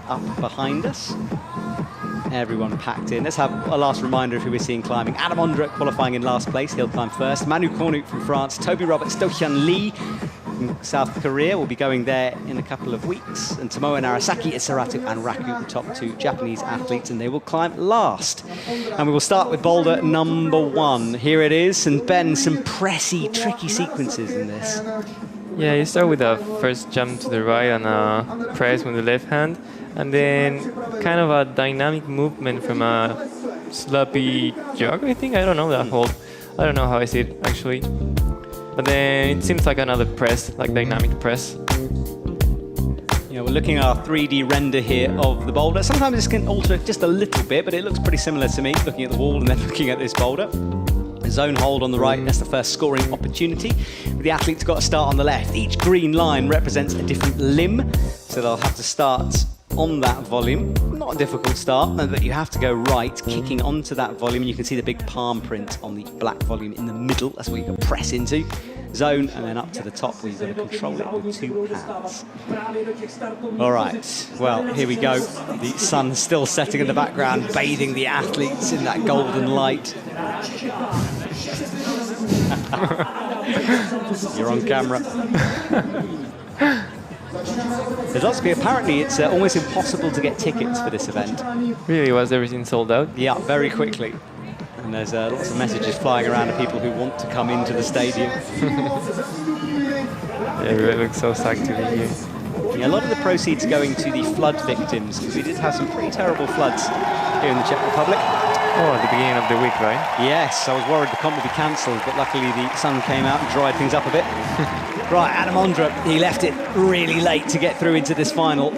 up behind us. Everyone packed in. Let's have a last reminder of who we're seeing climbing. Adam Ondra qualifying in last place. He'll climb first. Manu Kornuk from France. Toby Roberts, Do-Hyun Lee from South Korea will be going there in a couple of weeks. And Tomoe Narasaki, Isaratu and Raku, the top two Japanese athletes, and they will climb last. And we will start with boulder number 1. Here it is. And Ben, some pressy, tricky sequences in this. Yeah, you start with a first jump to the right and a press with the left hand, and then kind of a dynamic movement from a sloppy jog, I think. I don't know that hold. I don't know how I see it, actually. But then it seems like another press, like dynamic press. Yeah, we're looking at our 3D render here of the boulder. Sometimes this can alter just a little bit, but it looks pretty similar to me, looking at the wall and then looking at this boulder. Zone hold on the right, that's the first scoring opportunity. The athlete's got to start on the left. Each green line represents a different limb, so they'll have to start on that volume. Not a difficult start, but you have to go right, kicking onto that volume, and you can see the big palm print on the black volume in the middle. That's what you can press into. Zone, and then up to the top where you've got to control it with 2 hands. All right, well, here we go. The sun's still setting in the background, bathing the athletes in that golden light. You're on camera. There's lots of people. Apparently, it's almost impossible to get tickets for this event. Really, was everything sold out? Yeah, very quickly. And there's lots of messages flying around of people who want to come into the stadium. Yeah, it really looks so psyched to be here. Yeah, a lot of the proceeds are going to the flood victims, because we did have some pretty terrible floods here in the Czech Republic. Oh, at the beginning of the week, right? Yes, I was worried the comp would be cancelled, but luckily the sun came out and dried things up a bit. Right, Adam Ondra, he left it really late to get through into this final,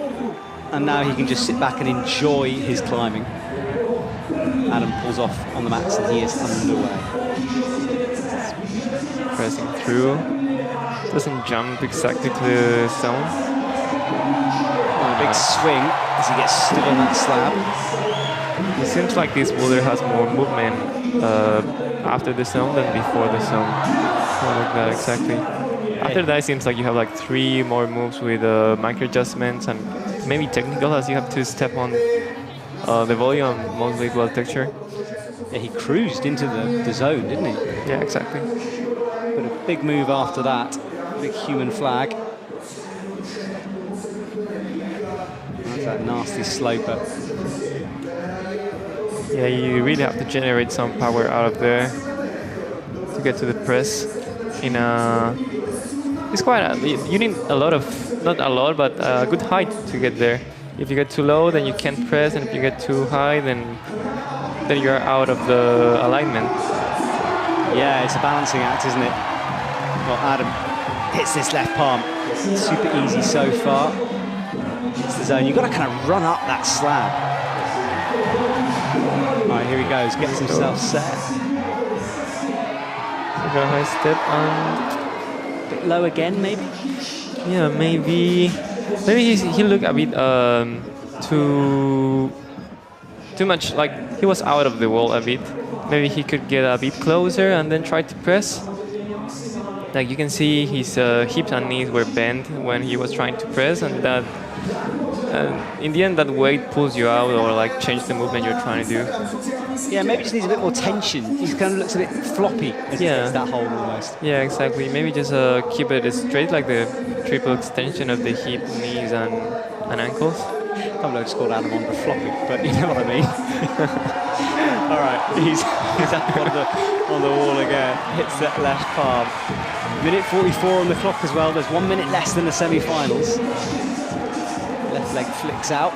and now he can just sit back and enjoy his climbing. Adam pulls off on the mats and he is underway. Pressing through. Doesn't jump exactly to the zone. Oh, a big swing as he gets stood on that slab. It seems like this boulder has more movement after the zone than before the zone. Like that, exactly. After that, it seems like you have like 3 more moves with micro adjustments and maybe technical, as you have to step on the volume, mostly wall texture. Yeah, he cruised into the zone, didn't he? Yeah, exactly. But a big move after that, big human flag. That's that nasty sloper. Yeah, you really have to generate some power out of there to get to the press. It's quite you need a lot of, not a lot, but a good height to get there. If you get too low, then you can't press, and if you get too high, then you're out of the alignment. Yeah, it's a balancing act, isn't it? Well, Adam hits this left palm. Super easy so far. It's the zone. You've got to kind of run up that slab. All right, here he goes. Gets himself set. So got a high step and a bit low again, maybe. Yeah, maybe he looked a bit too much, like he was out of the wall a bit. Maybe he could get a bit closer and then try to press. Like you can see his hips and knees were bent when he was trying to press, and that in the end that weight pulls you out or like change the movement you're trying to do. Yeah, maybe just needs a bit more tension. He kind of looks a bit floppy as that hold almost. Yeah, exactly. Maybe just keep it straight, like the triple extension of the hip, knees and ankles. I don't know, it's called Adam Ondra floppy, but you know what I mean. All right, he's up on the wall again. Hits that left palm. Minute 44 on the clock as well. There's 1 minute less than the semi-finals. Left leg flicks out.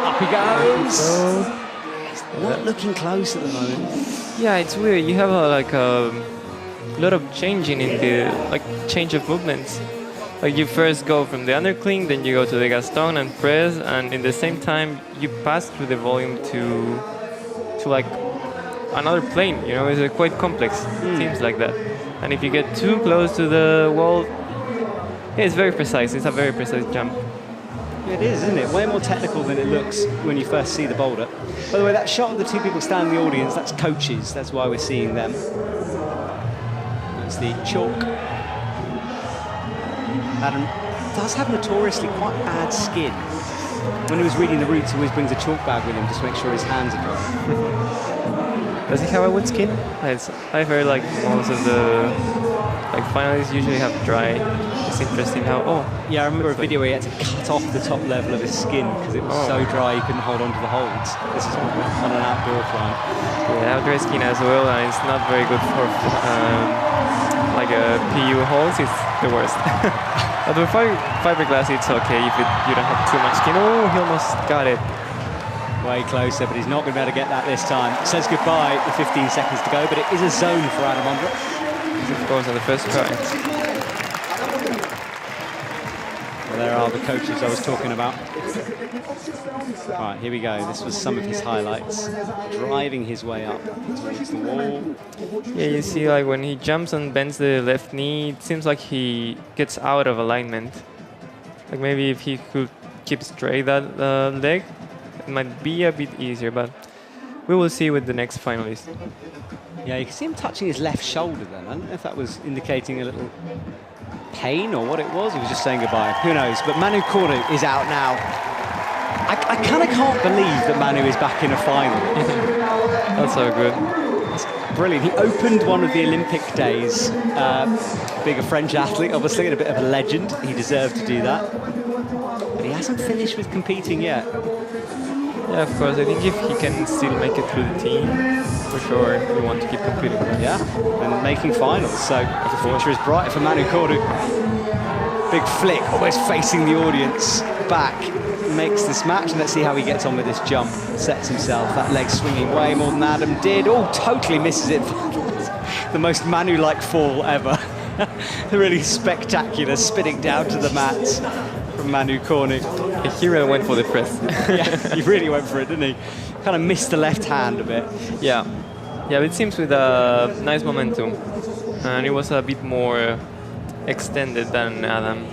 Up he goes. He's not looking close at the moment. Yeah, it's weird. You have a lot of changing in the change of movements. Like you first go from the undercling, then you go to the Gaston and press, and in the same time you pass through the volume to like another plane. You know, it's quite complex. It seems like that. And if you get too close to the wall, yeah, it's very precise. It's a very precise jump. It is, isn't it? Way more technical than it looks when you first see the boulder. By the way, that shot of the 2 people standing in the audience, that's coaches. That's why we're seeing them. That's the chalk. Adam does have notoriously quite bad skin. When he was reading the routes, he always brings a chalk bag with him just to make sure his hands are dry. Does he have a wood skin? I've heard like most of the finalists usually have dry. It's interesting how. Oh, yeah, I remember a video where he had to cut off the top level of his skin because it was so dry he couldn't hold on to the holds. This is on an outdoor climb. Yeah, I have dry skin as well, and it's not very good for like a PU holds. It's the worst. But with fiberglass, it's okay if you don't have too much skin. Oh, he almost got it. Way closer, but he's not going to be able to get that this time. Says goodbye with 15 seconds to go, but it is a zone for Adam Ondra. Of course, on the first try. Well, there are the coaches I was talking about. All right, here we go. This was some of his highlights. Driving his way up towards the wall. Yeah, you see, like when he jumps and bends the left knee, it seems like he gets out of alignment. Like maybe if he could keep straight that leg, it might be a bit easier, but we will see with the next finalist. Yeah, you can see him touching his left shoulder then. I don't know if that was indicating a little pain or what it was. He was just saying goodbye. Who knows? But Manu Cornu is out now. I kind of can't believe that Manu is back in a final. That's so good. That's brilliant. He opened one of the Olympic days. Being a French athlete, obviously, and a bit of a legend. He deserved to do that. But he hasn't finished with competing yet. Yeah, of course. I think if he can still make it through the team, for sure, we want to keep competing. Yeah, and making finals. So the future is bright for Manu Cornu. Big flick, almost facing the audience back. Makes this match, and let's see how he gets on with this jump. Sets himself, that leg swinging way more than Adam did. Oh, totally misses it. The most Manu-like fall ever. Really spectacular, spinning down to the mats from Manu Cornu. He really went for the press. Yeah, he really went for it, didn't he? Kind of missed the left hand a bit. Yeah, yeah, but it seems with a nice momentum, and it was a bit more extended than Adam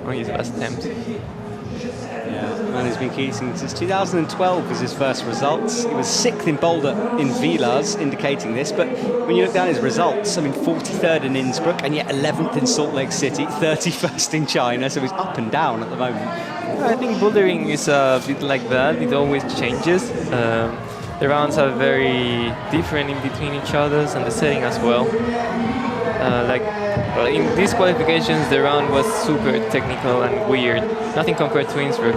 on his last attempt. Yeah, Manu's been competing since 2012 was his first results. He was 6th in Boulder in Villars, indicating this. But when you look down his results, I mean, 43rd in Innsbruck, and yet 11th in Salt Lake City, 31st in China. So he's up and down at the moment. I think bouldering is a bit like that. It always changes. The rounds are very different in between each other, and the setting as well. In these qualifications, the round was super technical and weird. Nothing compared to Innsbruck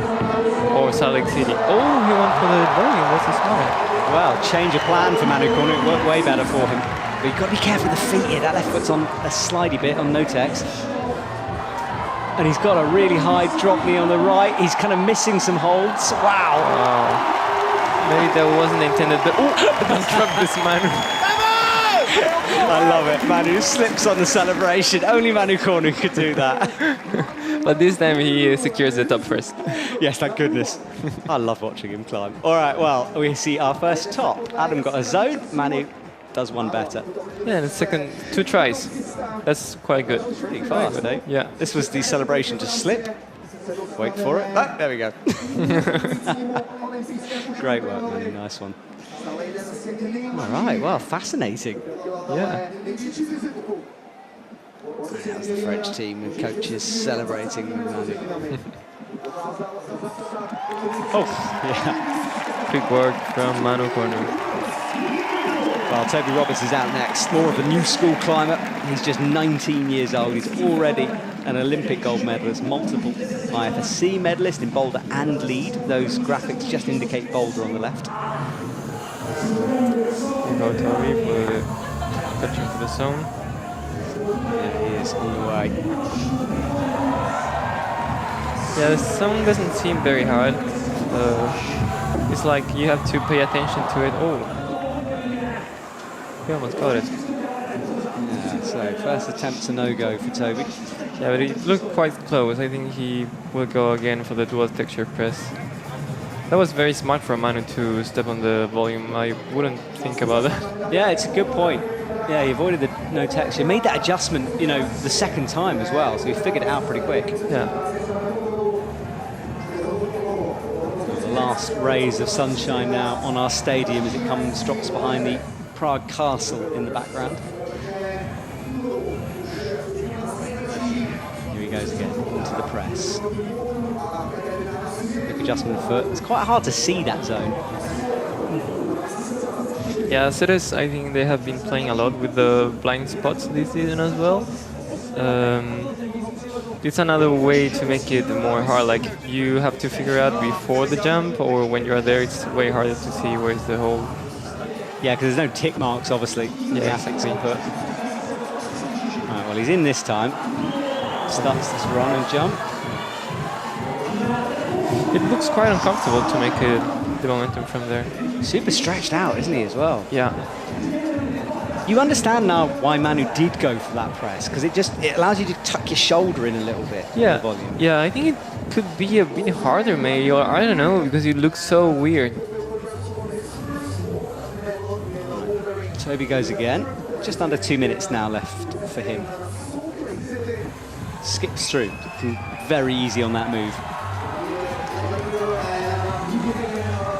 or Salt Lake City. Oh, he went for the volume. That's a smart. Well, change of plan for Manu Cornu. It worked way better for him. But you've got to be careful with the feet here. That left foot's on a slidey bit on no-tex. And he's got a really high drop knee on the right. He's kind of missing some holds. Wow. Maybe that wasn't intended, but don't drop this Manu. I love it. Manu slips on the celebration. Only Manu Cornu could do that. But this time he secures the top first. Yes, thank goodness. I love watching him climb. All right, well, we see our first top. Adam got a zone. Manu does one better. Yeah, the second 2 tries. That's quite good. Pretty fast, eh? Yeah. This was the celebration to slip. Wait for it. Oh, there we go. Great work, Manu. Nice one. All right, well, fascinating. Yeah. That's the French team with coaches celebrating Manu. Oh, yeah. Quick work from Manu Cornu. Well, Toby Roberts is out next. More of a new school climber. He's just 19 years old. He's already an Olympic gold medalist, multiple IFSC medalist in boulder and lead. Those graphics just indicate boulder on the left. Go Toby for the touching for the zone. Yeah, he is on the way. Yeah, the zone doesn't seem very hard. It's like you have to pay attention to it. Oh, he almost got it. Yeah, so first attempt's a no-go for Toby. Yeah, but it looked quite close. I think he will go again for the dual texture press. That was very smart for Manu to step on the volume. I wouldn't think about that. Yeah, it's a good point. Yeah, he avoided the no texture. Made that adjustment, you know, the second time as well, so he figured it out pretty quick. Yeah. The last rays of sunshine now on our stadium as it drops behind the Prague castle in the background. Here he goes again into the press. press. Quick adjustment of foot. It's quite hard to see that zone. Yeah, Ceres, I think they have been playing a lot with the blind spots this season as well. It's another way to make it more hard. Like you have to figure out before the jump, or when you're there, it's way harder to see where's the hole. Yeah, because there's no tick marks, obviously. Yeah, exactly. Right, well, he's in this time. Starts this run and jump. It looks quite uncomfortable to make the momentum from there. Super stretched out, isn't he, as well? Yeah. You understand now why Manu did go for that press, because it allows you to tuck your shoulder in a little bit. Yeah. The volume. Yeah, I think it could be a bit harder, maybe, or I don't know, because it looks so weird. Toby goes again. Just under 2 minutes now left for him. Skips through. Very easy on that move.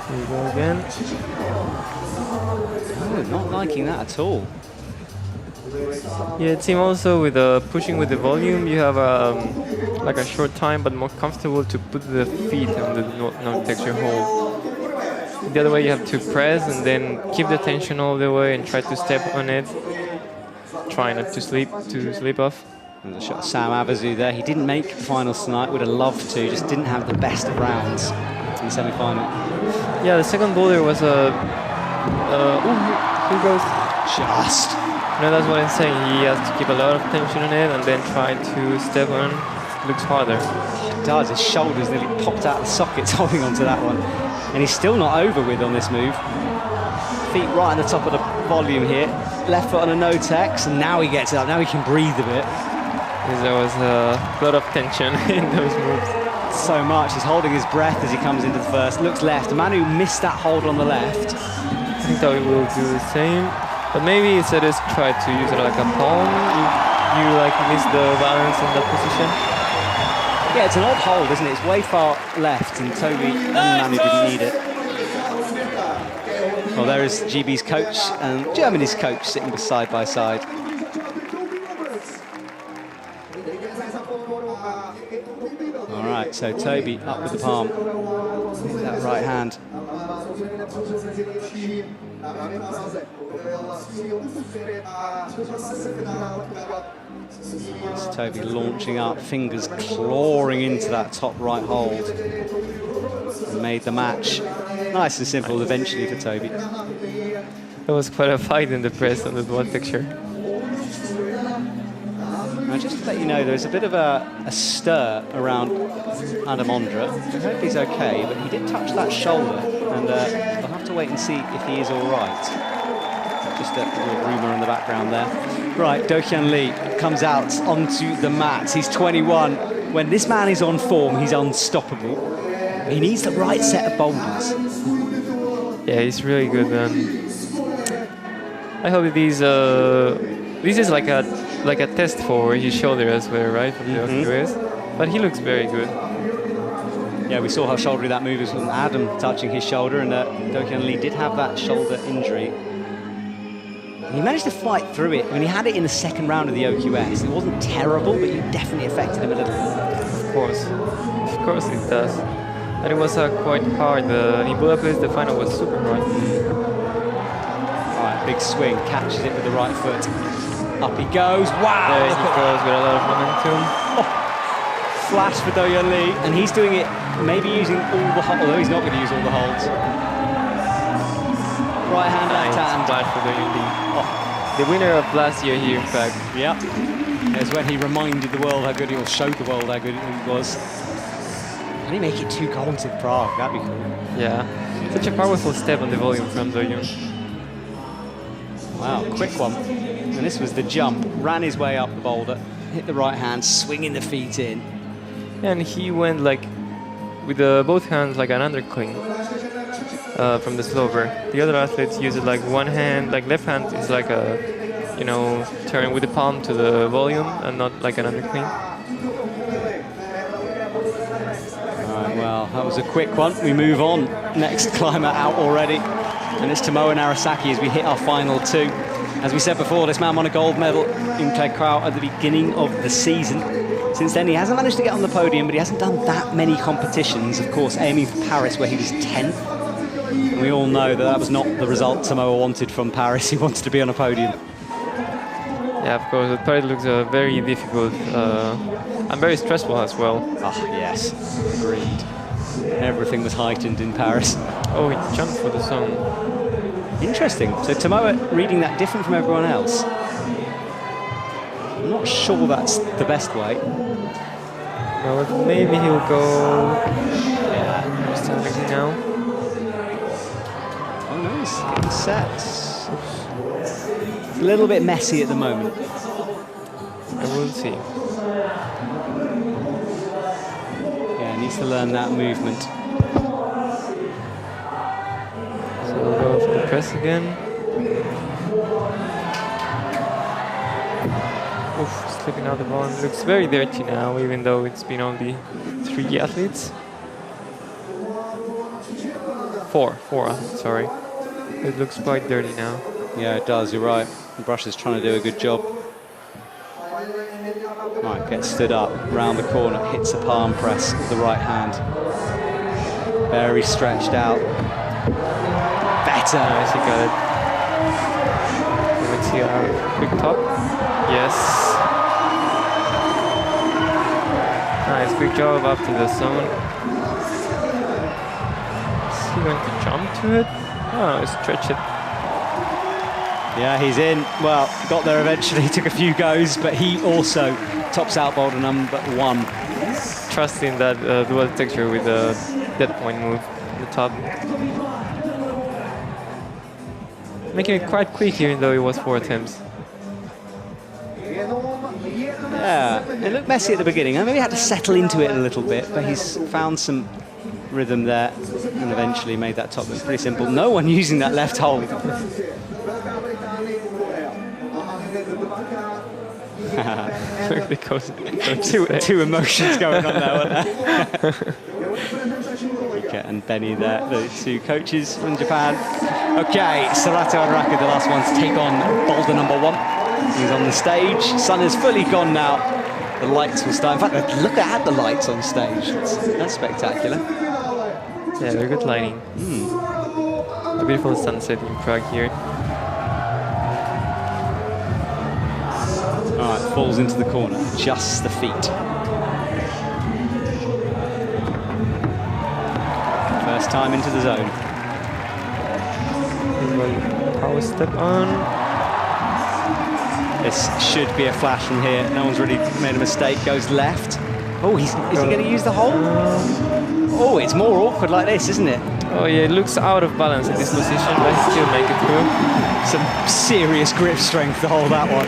Here we go again. Oh, not liking that at all. Yeah, it seems also with pushing with the volume, you have like a short time, but more comfortable to put the feet on the non-texture hole. The other way, you have to press and then keep the tension all the way and try to step on it. Try not to slip off. There's a shot of Sam Abazu there. He didn't make the finals tonight. Would have loved to. Just didn't have the best of rounds in the semi-final. Yeah, the second boulder was a. Here goes. Just. No, that's what I'm saying. He has to keep a lot of tension on it and then try to step on. Looks harder. It does. His shoulders nearly popped out of the sockets holding onto that one. And he's still not over with on this move. Feet right on the top of the volume here. Left foot on a no-tex, and now he gets it up. Now he can breathe a bit. There was a lot of tension in those moves. So much. He's holding his breath as he comes into the first. Looks left. Manu missed that hold on the left. I think that we will do the same. But maybe instead of try to use it like a palm, you like miss the balance in that position. Yeah, it's an odd hold, isn't it? It's way far left, and Toby and Manu didn't need it. Well, there is GB's coach and Germany's coach sitting side by side. All right, so Toby up with the palm. That right hand. It's Toby launching up, fingers clawing into that top right hold. And made the match nice and simple eventually for Toby. There was quite a fight in the press on that one picture. Now, just to let you know, there's a bit of a stir around Adam Ondra. I hope he's okay, but he did touch that shoulder, and we'll have to wait and see if he is all right. Just a little rumour in the background there. Right, Do-Hyun Lee comes out onto the mat. He's 21. When this man is on form, he's unstoppable. He needs the right set of boulders. Yeah, he's really good, man. I hope this is like a test for his shoulder as well, right? From the OQS. But he looks very good. Yeah, we saw how shouldery that move was from Adam touching his shoulder, and Do-Hyun Lee did have that shoulder injury. He managed to fight through it. When he had it in the second round of the OQS, it wasn't terrible, but it definitely affected him a little. Of course it does. And it was quite hard. In Budapest, the final was super hard. All right, big swing, catches it with the right foot. Up he goes. Wow! There he goes with a lot of momentum. Oh, flash for Do-Hyun Lee, and he's doing it maybe using all the holds, although he's not going to use all the holds. Right hand, left hand. Bad for Do-Hyun Lee. Oh. The winner of last year here, in fact. Yep. It's when he reminded the world how good he was, showed the world how good he was. Can he make it 2 golds in Prague? That'd be cool. Yeah. Such a powerful step on the volume from Do-Hyun. Wow, quick one. And this was the jump. Ran his way up the boulder, hit the right hand, swinging the feet in. And he went like with both hands like an undercling from the slover. The other athletes use it like one hand, like left hand is like a, turn with the palm to the volume and not like an undercling. Well, that was a quick one. We move on. Next climber out already. And it's Tomoe Narasaki as we hit our final 2. As we said before, this man won a gold medal in Krakow at the beginning of the season. Since then, he hasn't managed to get on the podium, but he hasn't done that many competitions. Of course, aiming for Paris, where he was 10th. And we all know that that was not the result Samoa wanted from Paris. He wanted to be on a podium. Yeah, of course. But Paris looks very difficult and very stressful as well. Ah, yes, agreed. Everything was heightened in Paris. Oh, he jumped for the zone. Interesting. So Samoa reading that different from everyone else. I'm not sure that's the best way. No, but maybe he'll go. Yeah, standing now. Oh no, he's getting sets. It's a little bit messy at the moment. I will see. Yeah, needs to learn that movement. So we'll go for the press again. Oof, slipping out the ball. Looks very dirty now, even though it's been only 3 athletes. Four athletes, sorry. It looks quite dirty now. Yeah, it does, you're right. The brush is trying to do a good job. Right, gets stood up, round the corner, hits a palm press with the right hand. Very stretched out. Better! Nice, he got it. Let's see our quick top. Yes. Nice, quick job up to the zone. Is he going to jump to it? Oh, stretch it. Yeah, he's in. Well, got there eventually, took a few goes, but he also tops out boulder number 1. Trusting that dual texture with the dead point move on the top. Making it quite quick, even though it was 4 attempts. Yeah, it looked messy at the beginning. I maybe had to settle into it a little bit, but he's found some rhythm there and eventually made that top look pretty simple. No one using that left hold. two emotions going on there, weren't there? Rika and Benny there, the 2 coaches from Japan. Okay, Serato and Raka, the last one to take on boulder number 1. He's on the stage. Sun is fully gone now. The lights will start. In fact, look at the lights on stage. That's spectacular. Yeah, very good lighting. A beautiful sunset in Prague here. All right, falls into the corner, just the feet. First time into the zone. Power step on. This should be a flash from here. No one's really made a mistake. Goes left. Oh, is he going to use the hold? Oh, it's more awkward like this, isn't it? Oh yeah, it looks out of balance in this position, but he still make it through. Some serious grip strength to hold that one.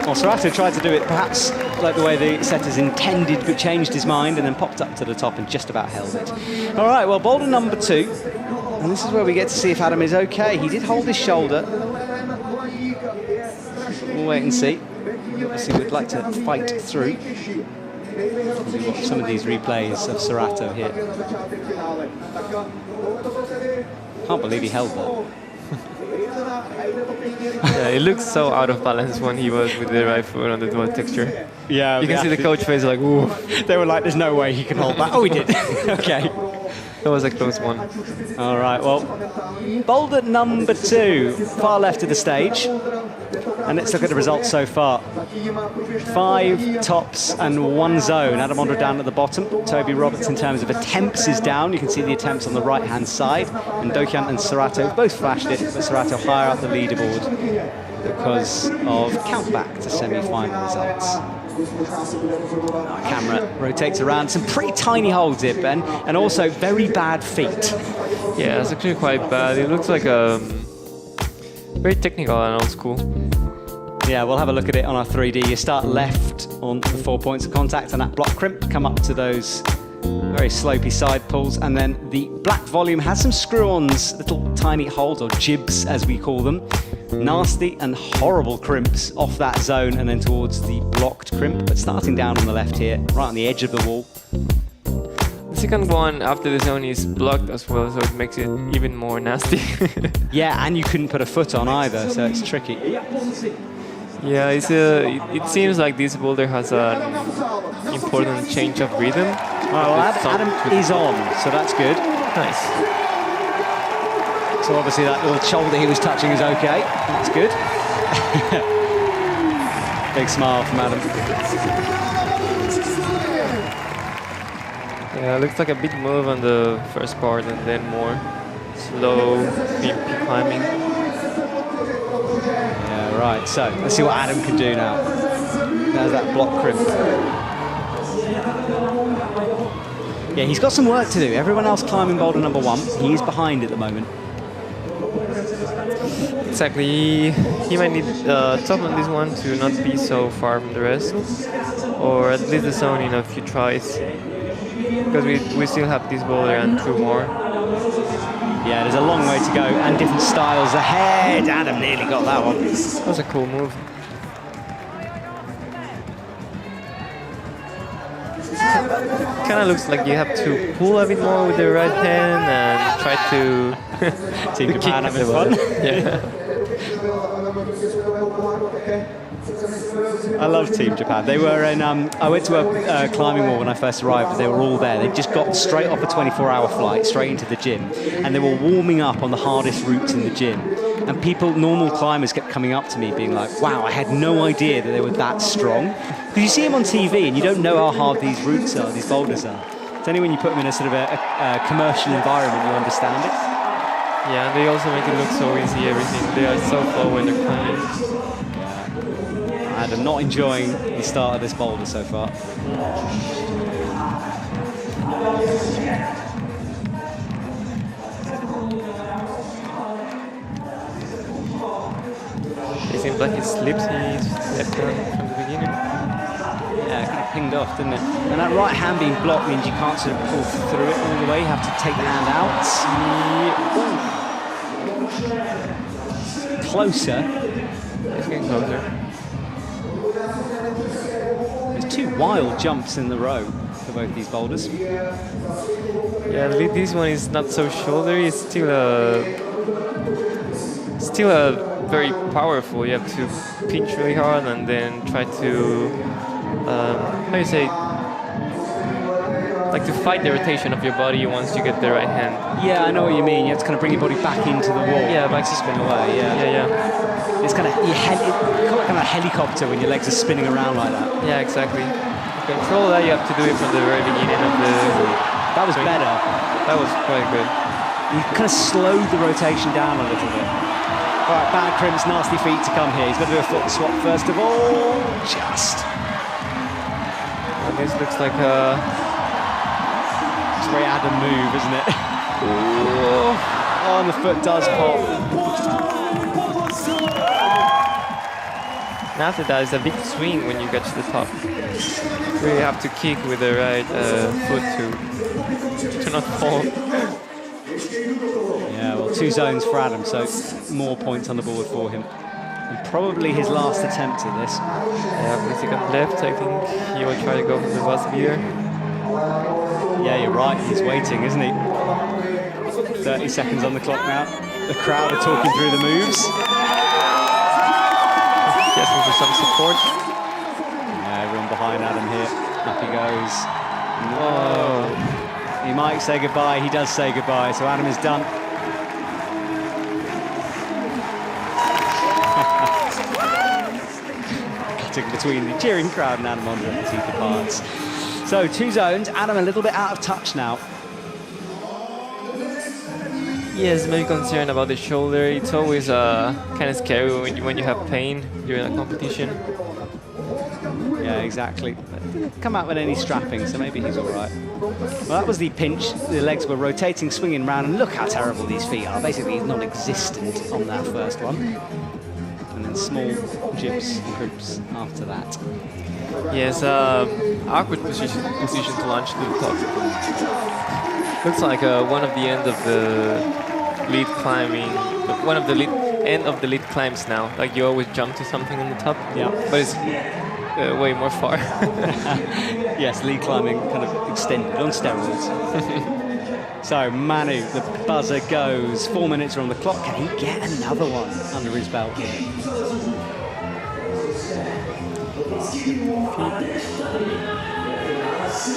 Well, Serato tried to do it perhaps like the way the setters intended, but changed his mind and then popped up to the top and just about held it. All right, well, boulder number 2. And this is where we get to see if Adam is okay. He did hold his shoulder. We'll wait and see. Obviously, we'd like to fight through. We'll watch some of these replays of Serato here. Can't believe he held that. Yeah, it looks so out of balance when he was with the right foot on the dual texture. Yeah, you can see the coach face like, ooh. They were like, there's no way he can hold that. Oh, he did. Okay. That was a close one. All right, well, boulder number 2, far left of the stage. And let's look at the results so far. 5 tops and 1 zone. Adam Ondra down at the bottom. Toby Roberts, in terms of attempts, is down. You can see the attempts on the right-hand side. And Dokyan and Serato both flashed it, but Serato higher up the leaderboard because of countback to semi-final results. Our camera rotates around. Some pretty tiny holds here, Ben, and also very bad feet. Yeah, it's actually quite bad. It looks like very technical and old school. Yeah, we'll have a look at it on our 3D. You start left on the 4 points of contact and that block crimp, come up to those very slopey side pulls, and then the black volume has some screw-ons, little tiny holds, or jibs as we call them. Nasty and horrible crimps off that zone and then towards the blocked crimp, but starting down on the left here, right on the edge of the wall. The second one after the zone is blocked as well, so it makes it even more nasty. Yeah, and you couldn't put a foot on either, so it's tricky. Yeah, it seems like this boulder has an important change of rhythm. Well, Adam is on, so that's good. Nice. So obviously that little shoulder he was touching is okay. That's good. Big smile from Adam. Yeah, looks like a big move on the first part and then more slow peak climbing. Yeah, right. So let's see what Adam can do now. There's that block crimp. Yeah, he's got some work to do. Everyone else climbing boulder number 1. He is behind at the moment. Exactly. He might need top on this one to not be so far from the rest, or at least the zone in a few tries. Because we still have this boulder and 2 more. Yeah, there's a long way to go and different styles ahead. Adam nearly got that one. That was a cool move. Kind of looks like you have to pull a bit more with the right hand and try to Team Japan having fun. Yeah. I love Team Japan. They were in. I went to a climbing wall when I first arrived. They were all there. They just got straight off a 24-hour flight straight into the gym, and they were warming up on the hardest routes in the gym. And people, normal climbers, kept coming up to me, being like, "Wow, I had no idea that they were that strong." Because you see them on TV, and you don't know how hard these routes are, these boulders are. It's only when you put them in a sort of a commercial environment you understand it. Yeah, they also make it look so easy. Everything. They are so slow when they're climbing. Adam not enjoying the start of this boulder so far. It seems like he slipped. He stepped down from the beginning. Yeah, kind of pinged off, didn't it? And that right hand being blocked means you can't sort of pull through it all the way. You have to take the hand out. Closer. It's getting closer. There's 2 wild jumps in the row for both these boulders. Yeah, this one is not so shouldery. It's still a very powerful. You have to pinch really hard and then try to, how do you say, like to fight the rotation of your body once you get the right hand. Yeah, I know what you mean. You have to kind of bring your body back into the wall. Yeah, back to spin away. Yeah. It's kind of kind of a helicopter when your legs are spinning around like that. Yeah, exactly. To control that, you have to do it from the very beginning of the. That was better. That was quite good. You kind of slowed the rotation down a little bit. All right, bad crimps, nasty feet to come here. He's got to do a foot swap first of all. Just. And this looks like a. It's a very Adam move, isn't it? Oh, and the foot does pop. And after that, it's a big swing when you get to the top. You really have to kick with the right foot to not fall. Yeah, well, 2 zones for Adam, so more points on the board for him. And probably his last attempt at this. Yeah, 1 second left. I think he will try to go for the bus beater. Yeah, you're right. He's waiting, isn't he? 30 seconds on the clock now. The crowd are talking through the moves. Guessing for some support. Yeah, everyone behind Adam here. Up he goes. Whoa. He might say goodbye. He does say goodbye. So Adam is done. Cutting between the cheering crowd and Adam Ondra as he departs. So 2 zones. Adam a little bit out of touch now. Yes, maybe concerned about the shoulder. It's always kind of scary when you have pain during a competition. Yeah, exactly. Didn't come out with any strapping, so maybe he's all right. Well, that was the pinch. The legs were rotating, swinging round, and look how terrible these feet are. Basically, non-existent on that first one. And then small jibs and crimps after that. Yes, awkward position to launch to the top. Looks like one of the end of the lead climbing, one of the end of the lead climbs now. Like you always jump to something on the top. Yeah. But it's way more far. Yes, lead climbing kind of extended on steroids. So Manu, the buzzer goes. 4 minutes are on the clock. Can he get another one under his belt?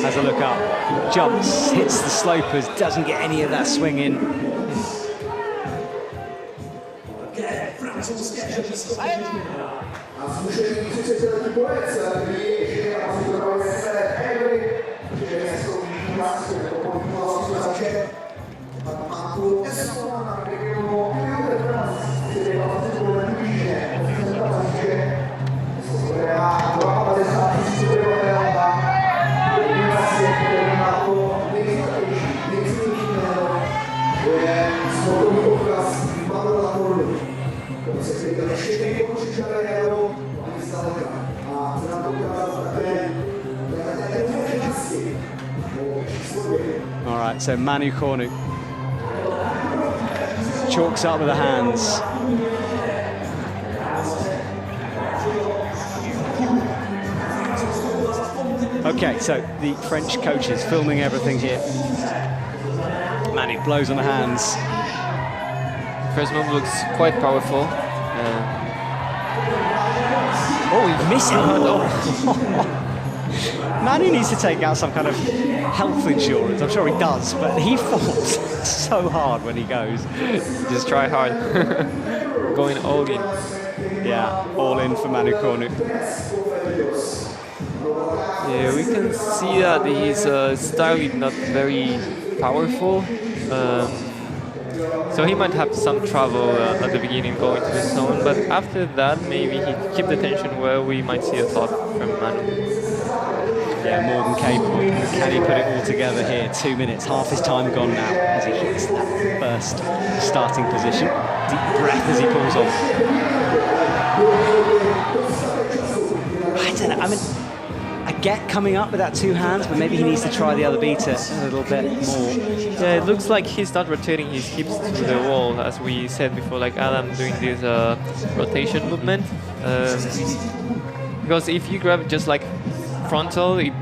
Has a look up, jumps, hits the slopers, doesn't get any of that swing in. All right, so Manu Cornu chalks up with the hands. Okay, so the French coaches filming everything here. Manu blows on the hands. First move looks quite powerful. Oh, he missed it. Manu needs to take out some kind of health insurance. I'm sure he does, but he falls so hard when he goes. Just try hard. Going all in. Yeah, all in for Manu Cornu. Yeah, we can see that his style is not very powerful. So he might have some trouble at the beginning going to the zone, but after that maybe he keep the tension well. We might see a thought from Manu. Yeah, more than capable. Can he put it all together here? 2 minutes, half his time gone now as he hits that first starting position. Deep breath as he pulls on. I don't know, I mean, I get coming up with that two hands, but maybe he needs to try the other beater a little bit more. Yeah, it looks like he's not rotating his hips to the wall, as we said before, like Adam doing this rotation movement. Because if you grab just like frontal, it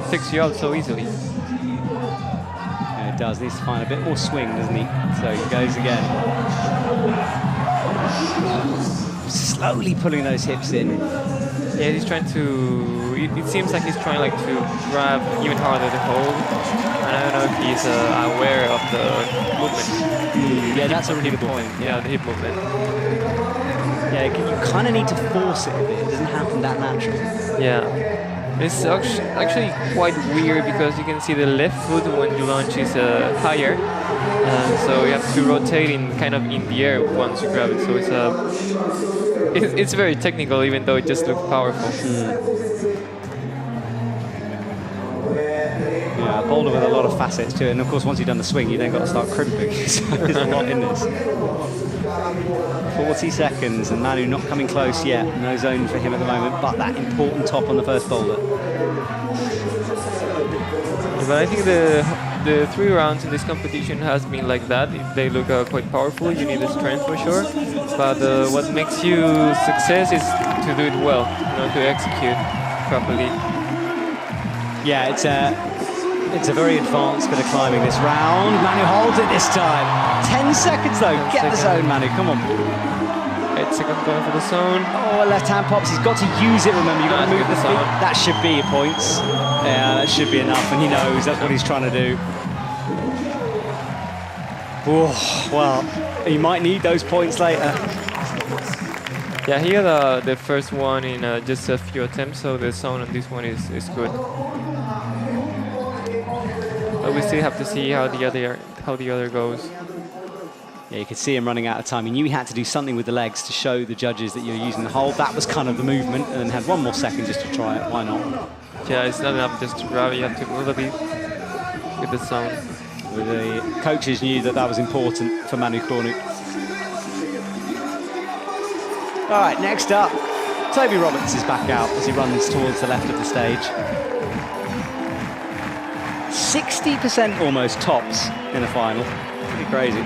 takes you out so easily. Yeah, it does. Needs to find a bit more swing, doesn't he? So he goes again. Slowly pulling those hips in. Yeah, he's trying to. It seems like he's trying to grab even harder the hold. And I don't know if he's aware of the movement. Yeah, that's a really good point. Yeah, the hip movement. Yeah, you kind of need to force it a bit. It doesn't happen that naturally. Yeah. It's actually quite weird because you can see the left foot when you launch is higher. So you have to rotate in the air once you grab it. So it's very technical, even though it just looks powerful. Yeah, Boulder with a lot of facets to it. And of course, once you've done the swing, you then got to start crimping. So there's a lot in this. 40 seconds, and Manu not coming close yet. No zone for him at the moment, but that important top on the first boulder. Yeah, but I think the 3 rounds in this competition has been like that. They look quite powerful. You need the strength for sure. But what makes you success is to do it well, to execute properly. Yeah, it's a very advanced bit of climbing this round. Manu holds it this time. 10 seconds though. Get the zone, Manu. Come on. 8 seconds going for the zone. Oh, a left hand pops. He's got to use it. Remember, you've got to move the feet. That should be points. Yeah, that should be enough, and he knows that's what he's trying to do. Oh, well, he might need those points later. Yeah, he had the first one in just a few attempts, so the zone on this one is good. But we still have to see how the other goes. Yeah, you could see him running out of time. He knew he had to do something with the legs to show the judges that you're using the hold. That was kind of the movement, and then had one more second just to try it. Why not? Yeah, it's not enough just to grab. You have to move a bit with the zone. The coaches knew that was important for Manu Cornu. All right, next up, Toby Roberts is back out as he runs towards the left of the stage. 60% almost tops in a final. Pretty crazy.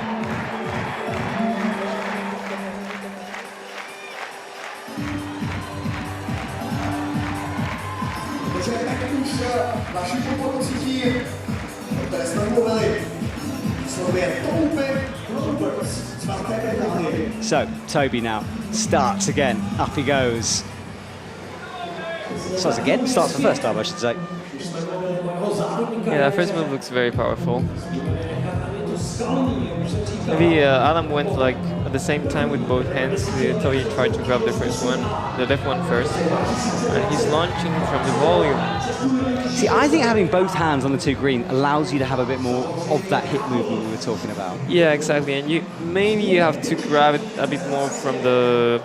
So, Toby now starts again. Up he goes. Starts again. Starts for first time, I should say. Yeah, that first move looks very powerful. Maybe Adam went like at the same time with both hands until he tried to grab the first one, the left one first. And he's launching from the volume. See, I think having both hands on the 2 green allows you to have a bit more of that hip movement we were talking about. Yeah, exactly. And you have to grab it a bit more from the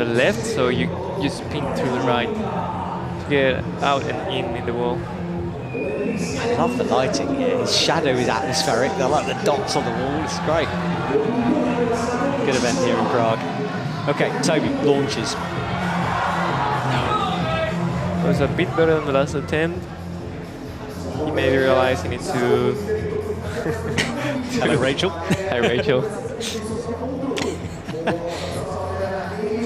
left, so you spin to the right to get out and in the wall. I love the lighting here. His shadow is atmospheric. I like the dots on the wall. It's great. Good event here in Prague. Okay, Toby launches. It was a bit better than the last attempt. He maybe realized he needs to... Hello, Rachel. Hi, Rachel.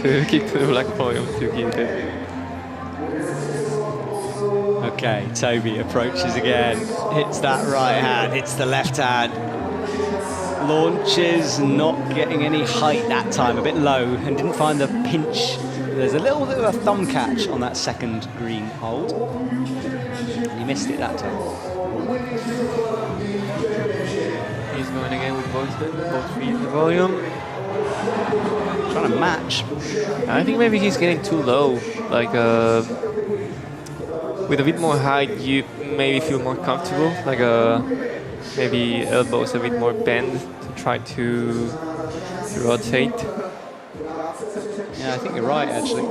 To keep to the black volume to keep it. Okay, Toby approaches again. Hits that right hand, hits the left hand. Launches, not getting any height that time, a bit low, and didn't find the pinch. There's a little bit of a thumb catch on that second green hold. And he missed it that time. He's going again with both feet the volume. Trying to match. I think maybe he's getting too low. Like with a bit more height, you maybe feel more comfortable. Like maybe elbows a bit more bent to try to rotate. Yeah, I think you're right, actually.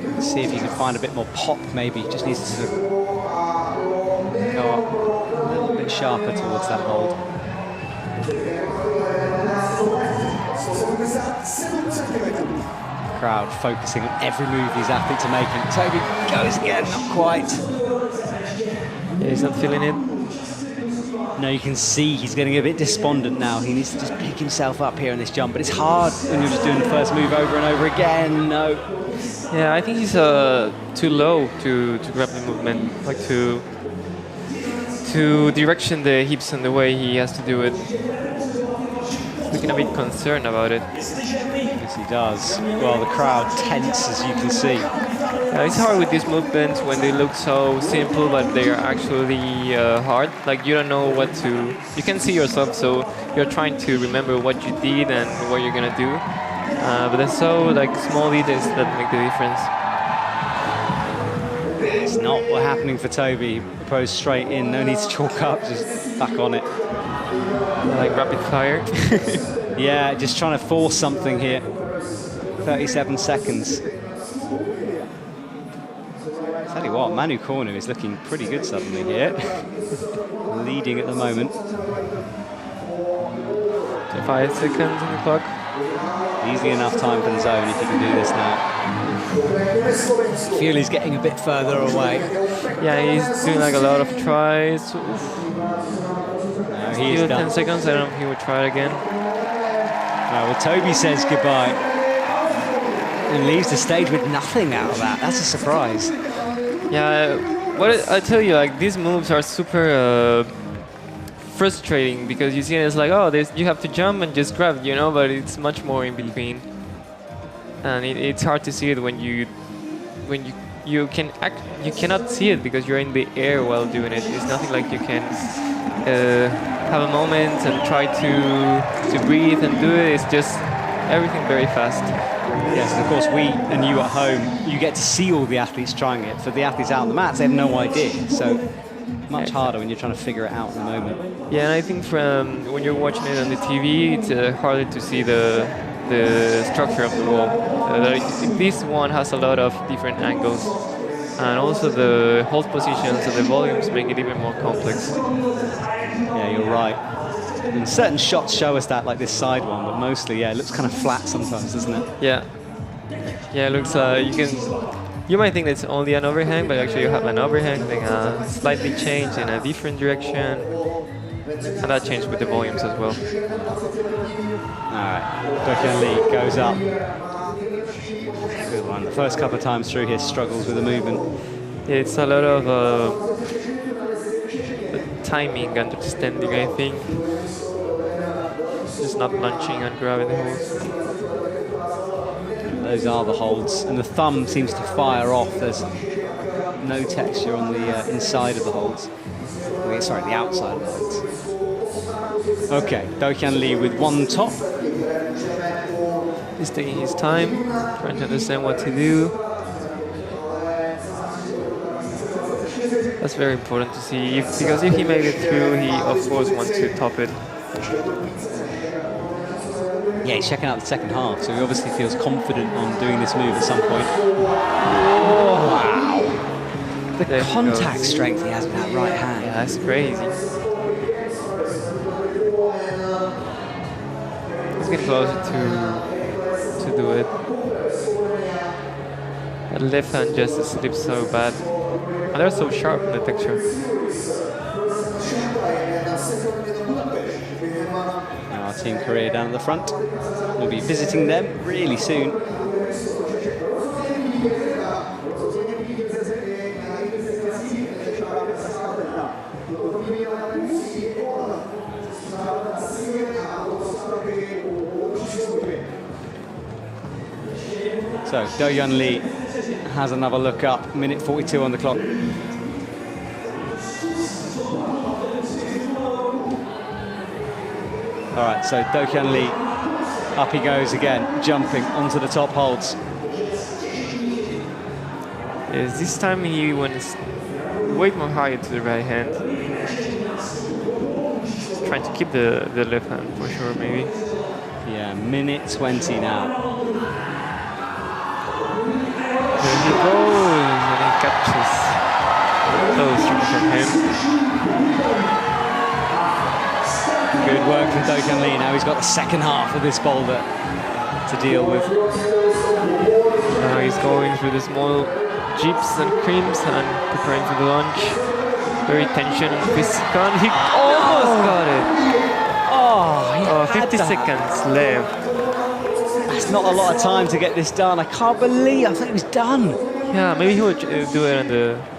Let's see if you can find a bit more pop, maybe. Just needs to sort of go up a little bit sharper towards that hold. Crowd focusing on every move these athletes are making. Toby goes again, not quite. Yeah, he's not feeling it. No, you can see he's getting a bit despondent now. He needs to just pick himself up here in this jump, but it's hard when you're just doing the first move over and over again. No. Yeah, I think he's too low to grab the movement, like to direction the hips and the way he has to do it. Looking a bit concerned about it. Yes, he does. Well, the crowd tense, as you can see. It's hard with these movements when they look so simple, but they are actually hard. Like you don't know what to... You can see yourself, so you're trying to remember what you did and what you're gonna do. But there's so like small details that make the difference. It's not what's happening for Toby. He goes straight in, no need to chalk up, just back on it. Like rapid fire. Yeah, just trying to force something here. 37 seconds. Tell you what, Manu Cornu is looking pretty good suddenly here. Leading at the moment. 5 seconds on the clock. Easily enough time for the zone if he can do this now. I feel he's getting a bit further away. Yeah, he's doing like a lot of tries. No, he is done. 10 seconds, I don't know if he will try it again. Well, Toby says goodbye and leaves the stage with nothing out of that. That's a surprise. Yeah, what I tell you, like these moves are super frustrating because you see it as like, oh, you have to jump and just grab, you know, but it's much more in between, and it's hard to see it when you cannot see it because you're in the air while doing it. It's nothing like you can have a moment and try to breathe and do it. It's just everything very fast. Yes, and of course we and you at home, you get to see all the athletes trying it. For the athletes out on the mats, they have no idea. So much harder when you're trying to figure it out in the moment. Yeah, and I think from when you're watching it on the TV, it's harder to see the structure of the wall. This one has a lot of different angles, and also the hold positions and the volumes make it even more complex. Yeah, you're right. And certain shots show us that, like this side one, but mostly, yeah, it looks kind of flat sometimes, doesn't it? Yeah. Yeah, it looks, you might think it's only an overhang, but actually you have an overhang that slightly changed in a different direction. And that changed with the volumes as well. All right, Lee goes up. Good one. The first couple of times through here struggles with the movement. Yeah, it's a lot of timing, understanding, I think. Just not launching and grabbing the holes. those are the holds, and the thumb seems to fire off. There's no texture on the inside of the holds. Sorry, the outside of the holds. Okay, Do-Hyun Lee with one top. He's taking his time, trying to understand what to do. That's very important to see, because if he made it through, he of course wants to top it. Yeah, he's checking out the second half, so he obviously feels confident on doing this move at some point. Oh, wow! The contact strength he has with that right hand. Yeah, that's crazy. He's getting closer to do it. That left hand just slips so bad. And they're so sharp in the texture. Now our Team Korea down at the front. We'll be visiting them really soon. So Do-Hyun Lee has another look up, minute 42 on the clock. All right, so Do-Hyun Lee, up he goes again, jumping onto the top holds. Yes, this time he went way more higher to the right hand. Trying to keep the left hand for sure, maybe. Yeah, minute 20 now. There he goes, and he catches those from him. Good work from Do-Hyun Lee. Now he's got the second half of this boulder to deal with. Now he's going through the small jeeps and creams and preparing for the launch. Very tension and physical. He almost got it. Oh, 50 seconds left. That's not a lot of time to get this done. I can't believe I thought it was done. Yeah, maybe he would do it on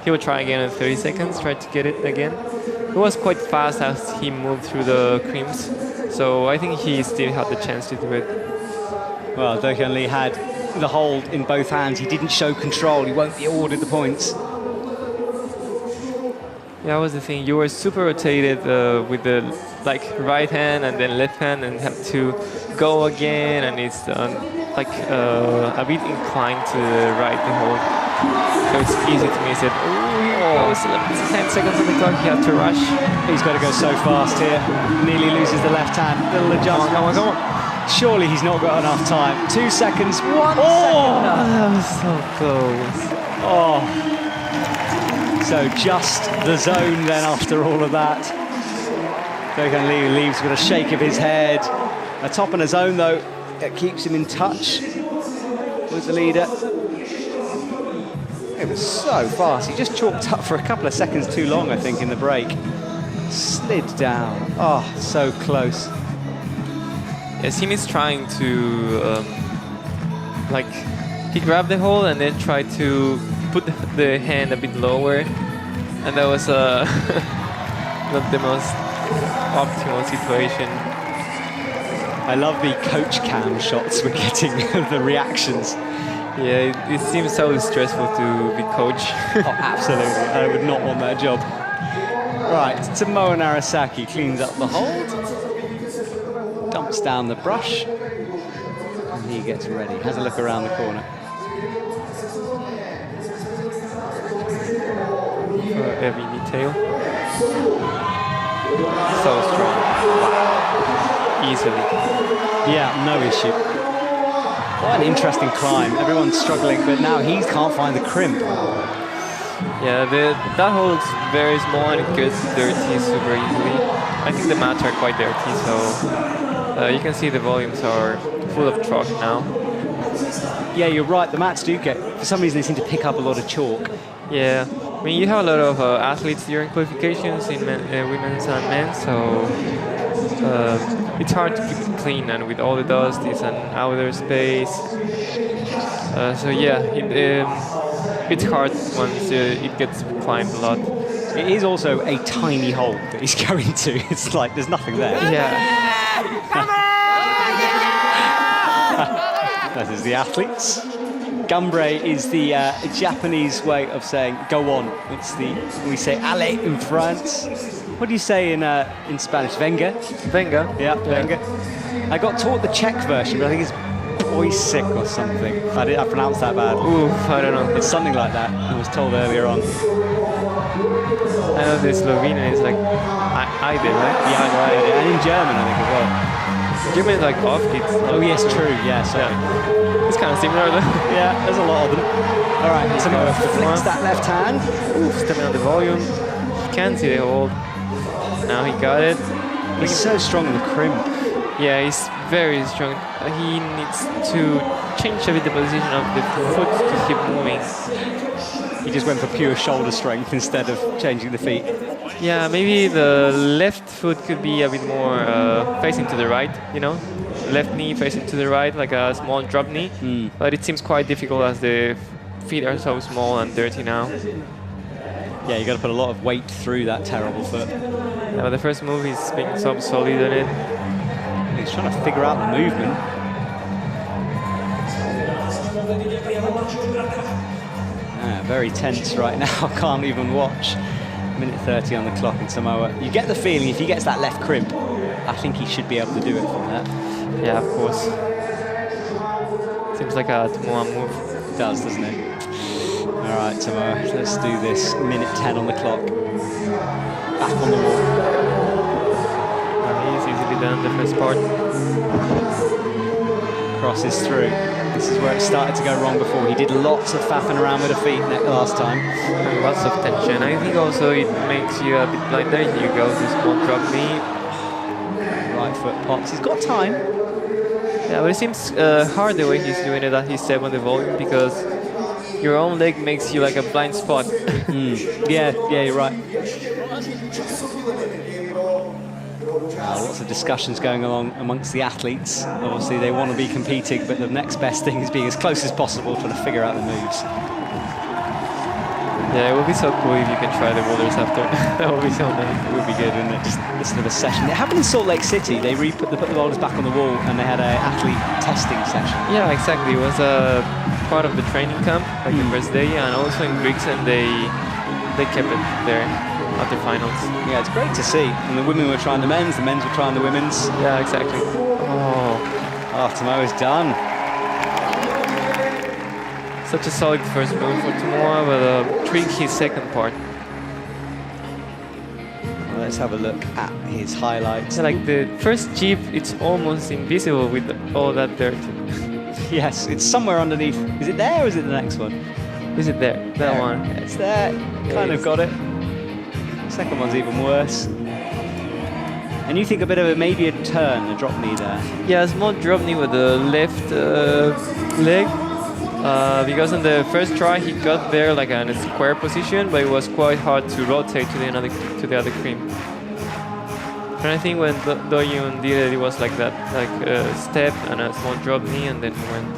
he would try again in 30 seconds, try to get it again. It was quite fast as he moved through the creams, so I think he still had the chance to do it. Well, Do-Hyun Lee had the hold in both hands. He didn't show control. He won't be awarded the points. Yeah, that was the thing. You were super rotated with the right hand and then left hand, and have to go again, and it's a bit inclined to the right the whole. So it's easy to miss it. Oh, 10 seconds on the clock. He had to rush. He's got to go so fast here. Nearly loses the left hand. Little adjustment. Come on. Surely he's not got enough time. 2 seconds. 1 second. That was so close. Oh. So just the zone then after all of that. Do-Hyun Lee leaves with a shake of his head. A top and a zone though, it keeps him in touch with the leader. It was so fast. He just chalked up for a couple of seconds too long, I think, in the break. Slid down. Oh, so close. Yes, him is trying to, he grabbed the hole and then tried to put the hand a bit lower, and that was not the most optimal situation. I love the coach cam shots we're getting of the reactions. Yeah, it seems so stressful to be coach. Oh, absolutely. I would not want that job. Right, Tomoe Narasaki cleans up the hold, dumps down the brush, and he gets ready. Has a look around the corner. For every detail. So strong. Wow. Easily. Yeah, no issue. What an interesting climb. Everyone's struggling, but now he can't find the crimp. Yeah, that hole's very small and it gets dirty super easily. I think the mats are quite dirty, so you can see the volumes are full of chalk now. Yeah, you're right. The mats do get, for some reason, they seem to pick up a lot of chalk. Yeah, I mean, you have a lot of athletes during qualifications in women's and men's, so it's hard to keep it clean, and with all the dust, it's an outer space. So yeah, it's hard once it gets climbed a lot. It is also a tiny hole that he's going to. It's like there's nothing there. Yeah. That is the athletes. Gambre is the Japanese way of saying go on. It's we say allez in France. What do you say in Spanish? Venga? Venga. Yeah, venga. I got taught the Czech version, but I think it's boisic or something. I pronounced that bad. Oof, I don't know. It's something like that. I was told earlier on. I know the Slovenian is like I did, right? Yeah, right. And in German, I think as well. German is like off kids. Oh yes, true. Yeah, sorry. Yeah. It's kind of similar though. Yeah, there's a lot of them. All right, so flicks that left hand. Oof, stepping on the volume. He can't see the hold. Now he got it. He's so strong in the crimp. Yeah, he's very strong. He needs to change a bit the position of the foot to keep moving. He just went for pure shoulder strength instead of changing the feet. Yeah, maybe the left foot could be a bit more facing to the right, you know? Left knee facing to the right, like a small drop knee. But it seems quite difficult as the feet are so small and dirty now. Yeah, you got to put a lot of weight through that terrible foot. Yeah, but the first move he's being so solid on it. He's trying to figure out the movement. Very tense right now. Can't even watch. Minute 30 on the clock in Samoa. You get the feeling if he gets that left crimp, I think he should be able to do it from that. Yeah, of course. Seems like a Samoa move. It does, doesn't it? All right, Samoa, let's do this. Minute 10 on the clock. Back on the wall. He's easily done the first part. Crosses through. This is where it started to go wrong before. He did lots of faffing around with the feet last time. And lots of tension. I think also it makes you a bit blinder. You go to small drop knee. Right foot pops. He's got time. Yeah, but it seems hard the way he's doing it, that he's step on the volume, because your own leg makes you like a blind spot. Yeah, you're right. Lots of discussions going along amongst the athletes. Obviously, they want to be competing, but the next best thing is being as close as possible, trying to figure out the moves. Yeah, it would be so cool if you can try the boulders after. That would be so nice. It would be good, wouldn't it? Just listen to the session. It happened in Salt Lake City. They put the boulders back on the wall, and they had an athlete testing session. Yeah, exactly. It was a part of the training camp, like the first day, and also in Brixen they kept it there at the finals. Yeah, it's great to see. And the women were trying the men's were trying the women's. Yeah, exactly. Oh, Tomoa's done. Such a solid first move for Tomoa, but a tricky second part. Well, let's have a look at his highlights. So like the first jeep, it's almost invisible with all that dirt. Yes, it's somewhere underneath. Is it there or is it the next one? Is it there? That one. Yeah, it's there. Kind of got it. Second one's even worse. And you think a bit of maybe a turn, a drop knee there. Yeah, a small drop knee with the left leg. Because on the first try he got there like in a square position, but it was quite hard to rotate to the other cream. And I think when Do-Yoon did it, it was like that, like a step and a small drop knee, and then he went.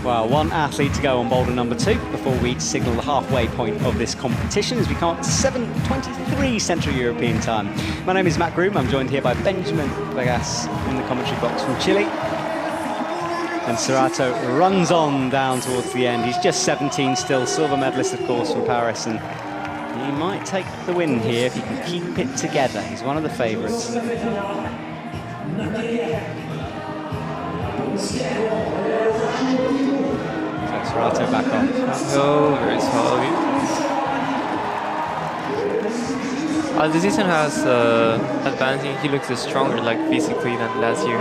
Well, one athlete to go on boulder number 2 before we signal the halfway point of this competition as we come up to 7:23 Central European time. My name is Matt Groom. I'm joined here by Benjamin Vegas in the commentary box from Chile. And Serato runs on down towards the end. He's just 17 still, silver medalist, of course, from Paris. And he might take the win here if he can keep it together. He's one of the favourites. Serato back on. Oh, very solid. As the season has advancing, he looks stronger, like physically, than last year.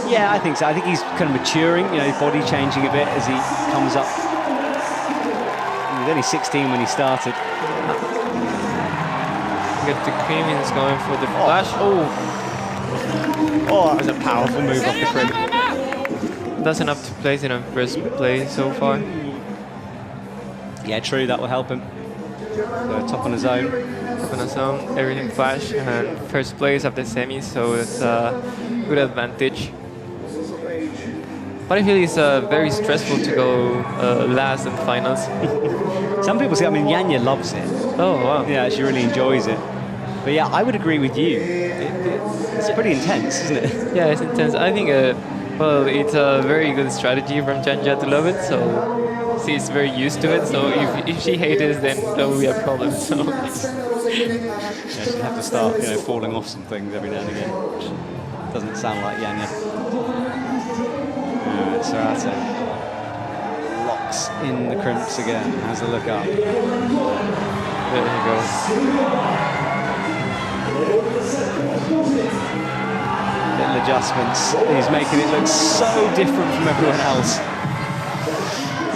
Yeah, I think so. I think he's kind of maturing, you know, his body changing a bit as he comes up. He was only 16 when he started. Get the cream, he's going for the flash. Oh, that was a powerful move off the cream. That's enough to place in a first place so far. Yeah, true, that will help him. So top on his own. Top on his own, everything flash, and first place of the semis, so it's a good advantage. But I feel it's very stressful to go last in finals. Some people say, I mean, Yanya loves it. Oh, wow. Yeah, she really enjoys it. But yeah, I would agree with you. It's pretty intense, isn't it? Yeah, it's intense. I think Well, it's a very good strategy from Janja to love it, so she's very used to it. So if she hates it, then that will be a problem. So Yeah, she'd have to start, falling off some things every now and again, which doesn't sound like Janja. Sorato locks in the crimps again, has a look up. there he goes. Little adjustments. He's making it look so different from everyone else.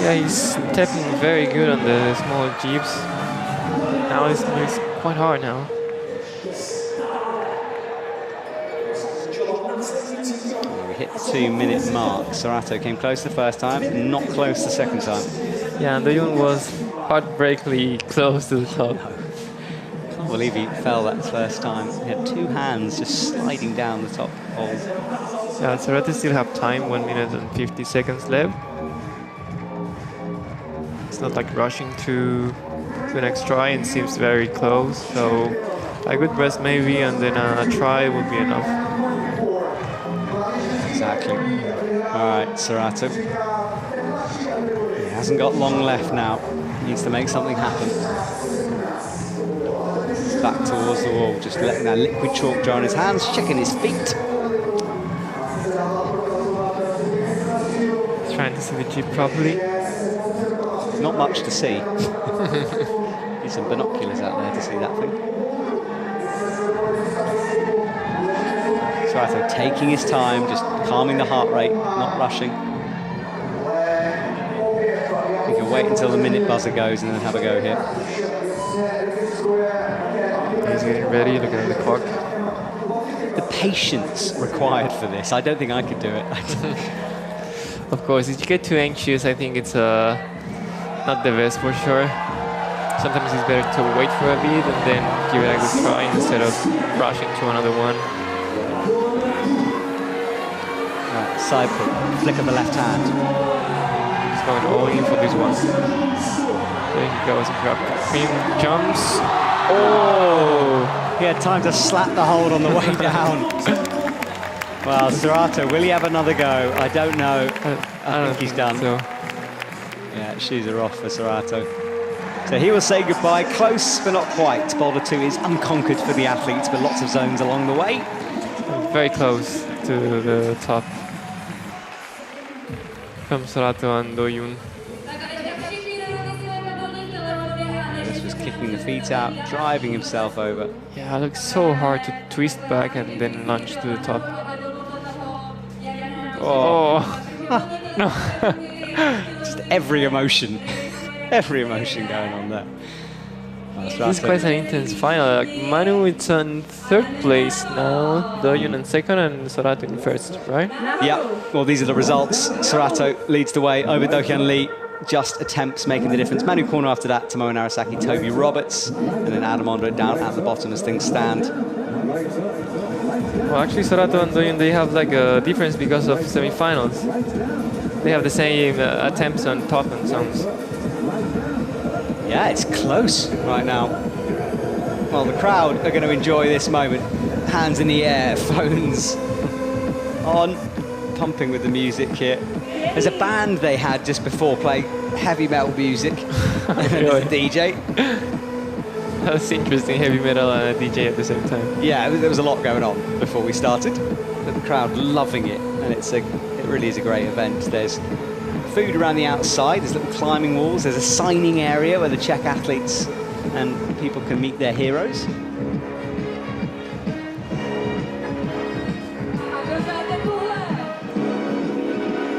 Yeah, he's stepping very good on the small jeeps. Now it's quite hard now. We hit the 2-minute mark. Sorato came close the first time, not close the second time. Yeah, and Doyun was heartbreakingly close to the top. Can't believe he fell that first time. He had two hands just sliding down the top hole. Yeah, Sorato still have time, 1 minute and 50 seconds left. It's not like rushing to the next try and seems very close. So a good rest maybe and then a try would be enough. Exactly. All right, Sorato. He hasn't got long left now. He needs to make something happen. Back towards the wall, just letting that liquid chalk dry on his hands, checking his feet. Trying to see the jeep properly. Not much to see. Need some binoculars out there to see that thing. Sorato taking his time, just calming the heart rate, not rushing. He can wait until the minute buzzer goes and then have a go here. He's getting ready, looking at the clock. The patience required for this, I don't think I could do it. Of course, if you get too anxious, I think it's not the best for sure. Sometimes it's better to wait for a bit and then give it a good try instead of rushing to another one. Right, side pull, flick of the left hand. He's going all in for this one. There he goes, grab the cream, jumps. Oh! He had time to slap the hold on the way down. Well, Sorato, will he have another go? I don't know. I think he's done. So. Yeah, shoes are off for Sorato. So he will say goodbye, close but not quite. Boulder 2 is unconquered for the athletes, but lots of zones along the way. Very close to the top from Sorato and Doyun. This was kicking the feet out, driving himself over. Yeah, it looks so hard to twist back and then lunge to the top. Oh, no. Just every emotion going on there. This is quite an intense final. Like Manu is on third place now, Doyun in second, and Sorato in first, right? Yeah, well, these are the results. Sorato leads the way over Do-Hyun Lee. Just attempts making the difference. Manu corner after that, Tomoe Narasaki, Toby Roberts, and then Adam Ondo down at the bottom as things stand. Well, actually, Sorato and Doyun, they have like a difference because of semi-finals. They have the same attempts on top and zones. Yeah, it's close right now. Well, the crowd are going to enjoy this moment. Hands in the air, phones on, pumping with the music here. There's a band they had just before play heavy metal music. And there's a DJ. That's interesting, heavy metal and a DJ at the same time. Yeah, there was a lot going on before we started. But the crowd loving it, and it really is a great event. There's food around the outside, there's little climbing walls, there's a signing area where the Czech athletes and people can meet their heroes.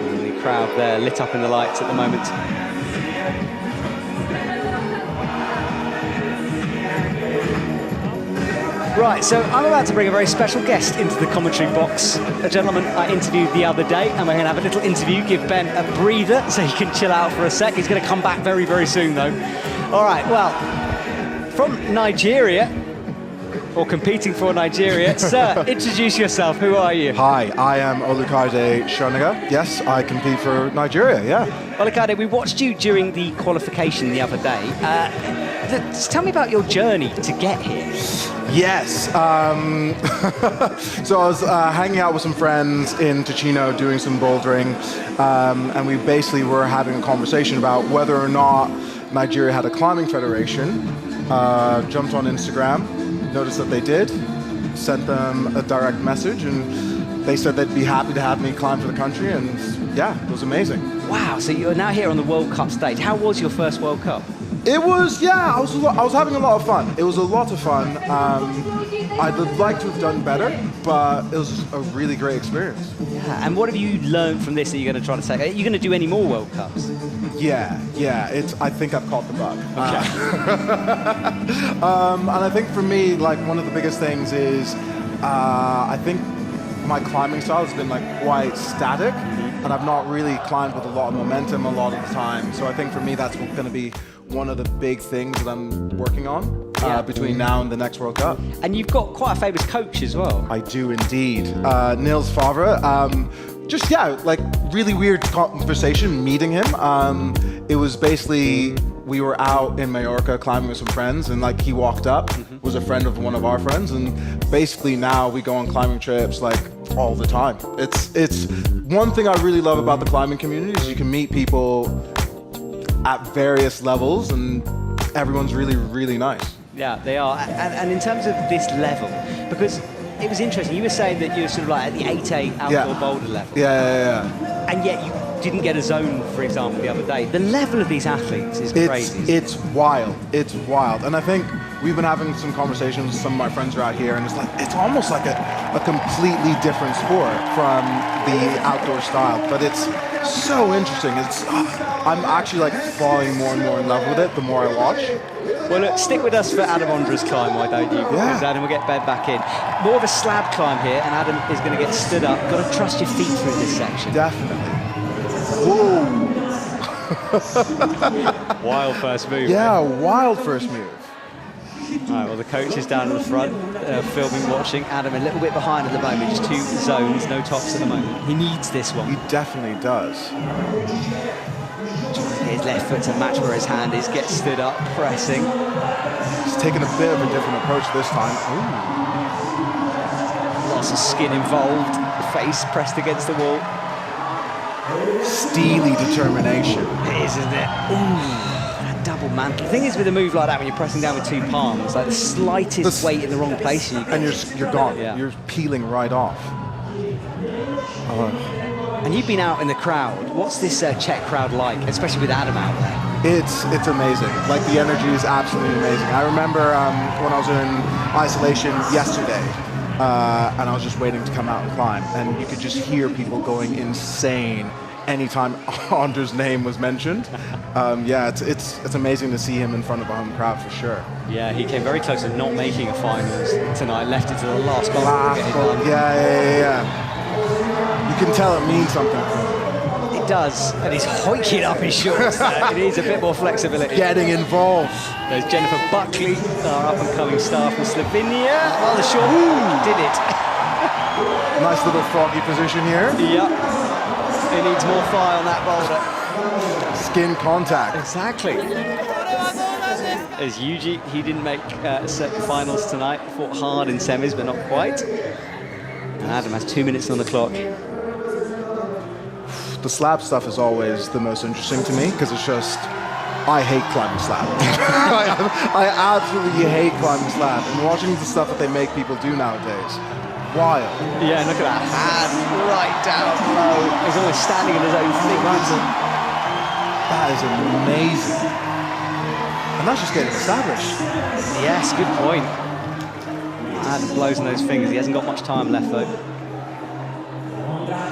And the crowd there lit up in the lights at the moment. Right, so I'm about to bring a very special guest into the commentary box. A gentleman I interviewed the other day, and we're going to have a little interview, give Ben a breather so he can chill out for a sec. He's going to come back very, very soon, though. All right, well, from Nigeria, or competing for Nigeria, sir, introduce yourself. Who are you? Hi, I am Olukade Shonaga. Yes, I compete for Nigeria, yeah. Olukade, we watched you during the qualification the other day. Just tell me about your journey to get here. Yes. So I was hanging out with some friends in Ticino doing some bouldering, and we basically were having a conversation about whether or not Nigeria had a climbing federation. Jumped on Instagram, noticed that they did, sent them a direct message, and they said they'd be happy to have me climb for the country, and yeah, it was amazing. Wow, so you're now here on the World Cup stage. How was your first World Cup? It was, yeah, I was having a lot of fun. It was a lot of fun. I'd like to have done better, but it was a really great experience. Yeah, and what have you learned from this that you're going to try to say? Are you going to do any more World Cups? Yeah. I think I've caught the bug. Okay. And I think for me, like, one of the biggest things is, I think my climbing style has been like quite static, and I've not really climbed with a lot of momentum a lot of the time. So I think for me, that's going to be one of the big things that I'm working on between now and the next World Cup. And you've got quite a famous coach as well. I do indeed. Niels Favre. Just, yeah, like really weird conversation meeting him. It was basically, we were out in Mallorca climbing with some friends, and like he walked up, was a friend of one of our friends, and basically now we go on climbing trips like all the time. It's one thing I really love about the climbing community is you can meet people at various levels, and everyone's really, really nice. Yeah, they are. And in terms of this level, because it was interesting, you were saying that you're sort of like at the 8A outdoor boulder level. Yeah. And yet you didn't get a zone, for example, the other day. The level of these athletes is crazy. It's wild. It's wild. And I think we've been having some conversations with some of my friends who are out here, and it's almost like a completely different sport from the outdoor style. But it's so interesting. I'm actually like falling more and more in love with it the more I watch. Well, look, stick with us for Adam Ondra's climb, why don't you? Because Adam will get back in. More of a slab climb here, and Adam is going to get stood up. Got to trust your feet through this section. Definitely. Whoa. Wild first move. Yeah, wild first move. All right, well, the coach is down at the front, filming, watching. Adam a little bit behind at the moment, just 2 zones, no tops at the moment. He needs this one. He definitely does. His left foot to match where his hand is, gets stood up, pressing. He's taking a bit of a different approach this time. Ooh. Lots of skin involved, face pressed against the wall. Steely determination. It is, isn't it? Ooh. Double mantle. The thing is with a move like that, when you're pressing down with 2 palms, like the slightest weight in the wrong place, and you're gone. Yeah. You're peeling right off. And you've been out in the crowd. What's this Czech crowd like, especially with Adam out there? It's amazing. Like, the energy is absolutely amazing. I remember when I was in isolation yesterday, and I was just waiting to come out and climb, and you could just hear people going insane anytime Ondra's name was mentioned. Yeah, it's amazing to see him in front of a home crowd for sure. Yeah, he came very close to not making a finals tonight, left it to the last goal. Yeah. You can tell it means something. It does, and he's hoiking up his shorts there. It needs a bit more flexibility. Getting involved. There's Jennifer Buckley, our up-and-coming star from Slovenia. Oh, the short did it. Nice little froggy position here. Yep. It needs more fire on that boulder. Skin contact. Exactly. As Yuji, he didn't make finals tonight. Fought hard in semis, but not quite. And Adam has 2 minutes on the clock. The slab stuff is always the most interesting to me, because it's just, I hate climbing slab. I absolutely hate climbing slab. And watching the stuff that they make people do nowadays, wild. Yeah, and look at that hand right down low. He's always standing in his own fingers. That is amazing. And that's just getting established. Yes, good point. Adam blows on those fingers. He hasn't got much time left though.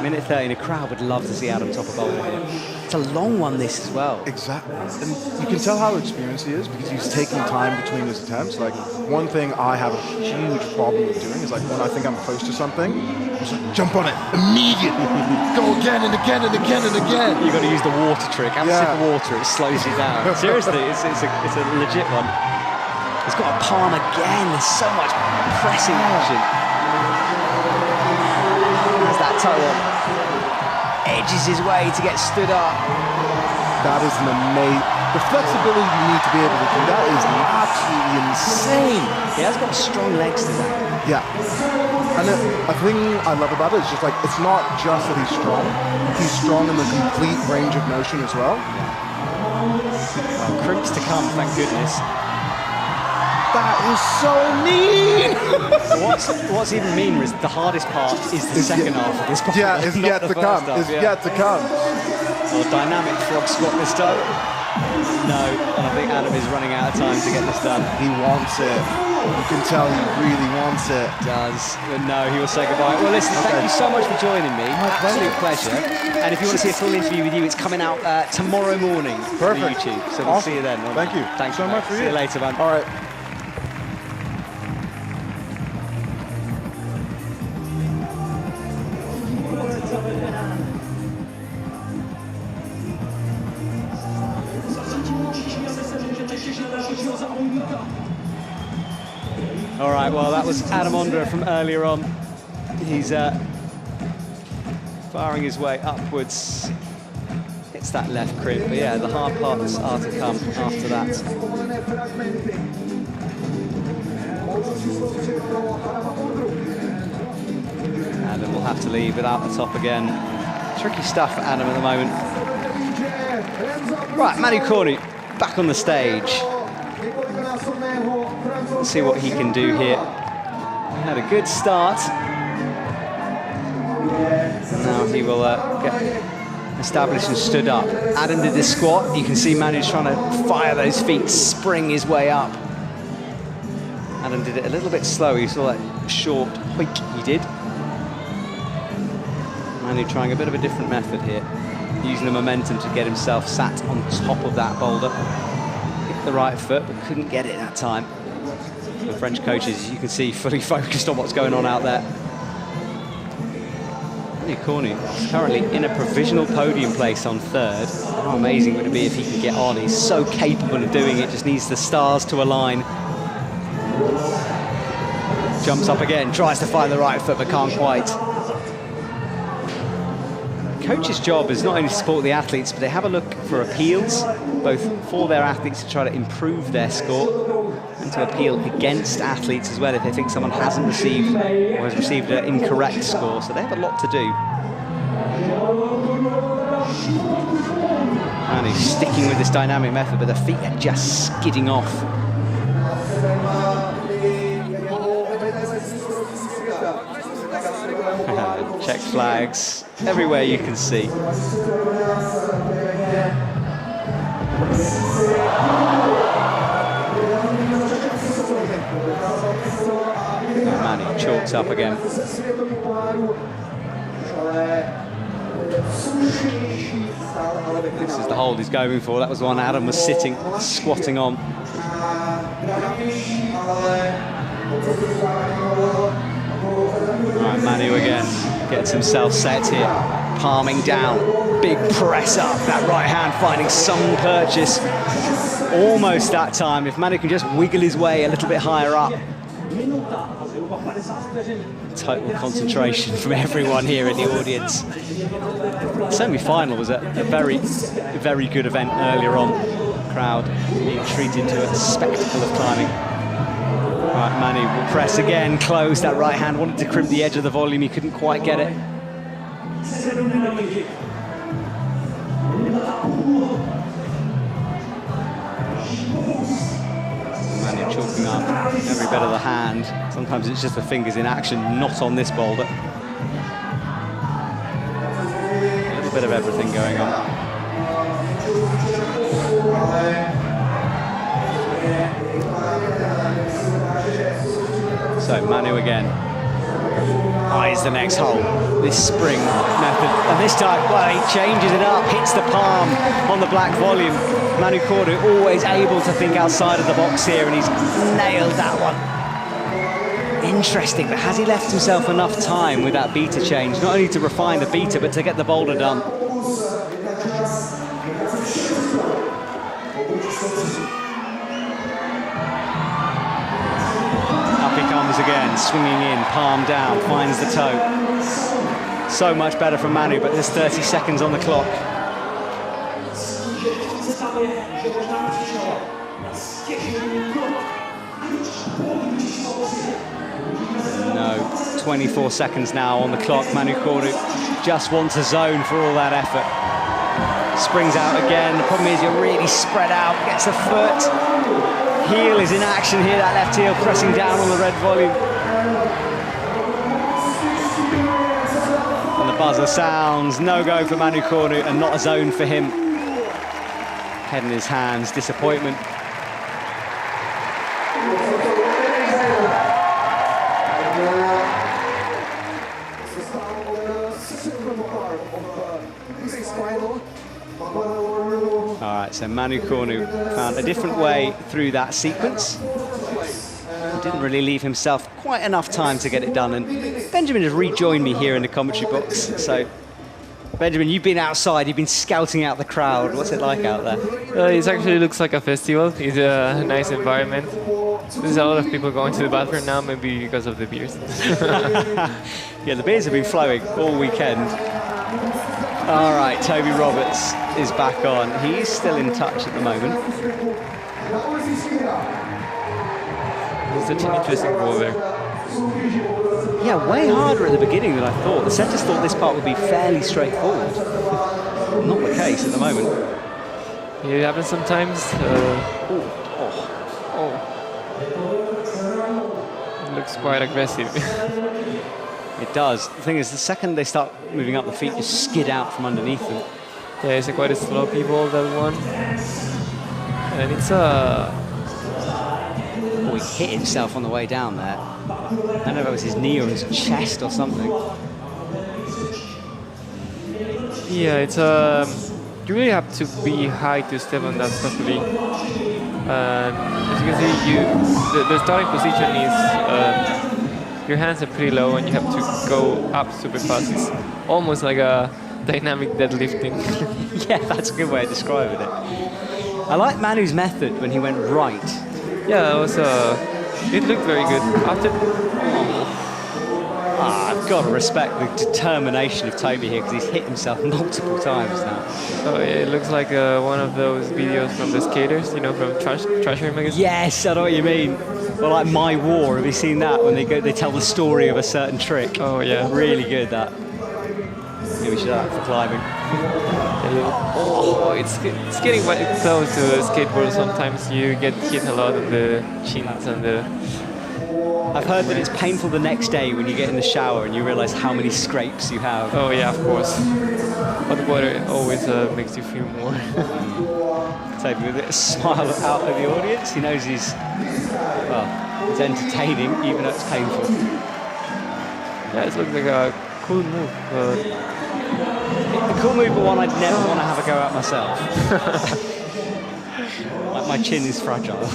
Minute 30, the crowd would love to see Adam top a boulder here. It's a long one, this as well. Exactly. And you can tell how experienced he is because he's taking time between his attempts. Like, one thing I have a huge problem with doing is, like, when I think I'm close to something, just like, jump on it immediately. Go again and again and again and again. You've got to use the water trick. Have a sip of water, it slows you down. Seriously, it's a legit one. He's got a palm again. There's so much pressing action. Has that toe on. Edges his way to get stood up. That is an amazing... The flexibility you need to be able to do that is absolutely insane. He has got strong legs to that. Yeah. And a thing I love about it is just like, it's not just that he's strong in the complete range of motion as well. Well, crimps to come, thank goodness. That is so mean! What's even meaner is the hardest part is the second half of this. Yeah, it's yet to come. It's yet to come. Well, dynamic frog squat this time. No, and I think Adam is running out of time to get this done. He wants it. You can tell he really wants it. Does. But no, he will say goodbye. Well, listen, thank you so much for joining me. Absolute pleasure. And if you want to see a full interview with you, it's coming out tomorrow morning on YouTube. So we'll see you then. Thank you. Thanks so much for you. See you later, man. All right. All right, well, that was Adam Ondra from earlier on. He's firing his way upwards. It's that left crimp, but yeah, the hard parts are to come after that. Adam will have to leave without the top again. Tricky stuff for Adam at the moment. Right, Manu Cornu back on the stage. Let's see what he can do here. He had a good start. Now he will get established and stood up. Adam did this squat. You can see Manu's trying to fire those feet, spring his way up. Adam did it a little bit slow. You saw that short hoik he did. Manu trying a bit of a different method here, using the momentum to get himself sat on top of that boulder. Hit the right foot, but couldn't get it that time. The French coaches, you can see, fully focused on what's going on out there. Manu Cornu is currently in a provisional podium place on third. How amazing would it be if he could get on? He's so capable of doing it, just needs the stars to align. Jumps up again, tries to find the right foot, but can't quite. Coach's job is not only to support the athletes, but they have a look for appeals, both for their athletes to try to improve their score, and to appeal against athletes as well if they think someone hasn't received or has received an incorrect score. So they have a lot to do. And he's sticking with this dynamic method, but the feet are just skidding off. Czech flags everywhere you can see. Manu chalks up again. This is the hold he's going for. That was the one Adam was sitting, squatting on. Right, Manu again gets himself set here, palming down, big press up, that right hand finding some purchase. Almost that time, if Manu can just wiggle his way a little bit higher up. Total concentration from everyone here in the audience. The semi-final was a very, very good event earlier on. The crowd being treated to a spectacle of climbing. Right, Manu will press again, close that right hand, wanted to crimp the edge of the volume, he couldn't quite get it. Manu chalking up every bit of the hand. Sometimes it's just the fingers in action, not on this boulder. A little bit of everything going on. So Manu again eyes the next hole. This spring method, and this time, well, he changes it up, hits the palm on the black volume. Manu Cornu always able to think outside of the box here, and he's nailed that one. Interesting, but has he left himself enough time with that beta change, not only to refine the beta, but to get the boulder done? Again, swinging in, palm down, finds the toe. So much better from Manu, but there's 30 seconds on the clock. No, 24 seconds now on the clock. Manu Cornu just wants a zone for all that effort. Springs out again. The problem is you're really spread out, gets a foot. Heel is in action here, that left heel pressing down on the red volume. And the buzzer sounds, no go for Manu Cornu and not a zone for him. Head in his hands, disappointment. All right, so Manu Cornu found a different way through that sequence. Didn't really leave himself quite enough time to get it done, and Benjamin has rejoined me here in the commentary box. So, Benjamin, you've been outside, you've been scouting out the crowd. What's it like out there? It actually looks like a festival. It's a nice environment. There's a lot of people going to the bathroom now, maybe because of the beers. Yeah, the beers have been flowing all weekend. All right, Toby Roberts is back on. He's still in touch at the moment. It's such an interesting boulder. Yeah, way harder at the beginning than I thought. The setters thought this part would be fairly straightforward. Not the case at the moment. It happens sometimes. It looks quite aggressive. It does. The thing is, the second they start moving up, the feet just skid out from underneath them. Yeah, it's quite a sloppy ball, that one. And it's a... Oh, he hit himself on the way down there. I don't know if it was his knee or his chest or something. Yeah, it's you really have to be high to step on that properly. As you can see, the starting position is your hands are pretty low and you have to go up super fast. It's almost like a dynamic deadlifting. Yeah, that's a good way of describing it. I like Manu's method when he went right. Yeah, it was it looked very good. After I've got to respect the determination of Toby here because he's hit himself multiple times now. oh, yeah, it looks like one of those videos from the skaters, you know, from Trasher magazine. Yes, I know what you mean. Or like My War, have you seen that? When they tell the story of a certain trick. Oh yeah, Really good, that. Yeah, we should have that for climbing. Oh, it's getting quite close to a skateboard. Sometimes you get hit a lot on the chins and the... I've heard that it's painful the next day when you get in the shower and you realise how many scrapes you have. Oh yeah, of course. Hot water always makes you feel more. Toby with a smile out of the audience. He knows he's entertaining even though it's painful. Yeah, it looks like a cool move. A cool move, but one I'd never want to have a go at myself. Like my chin is fragile.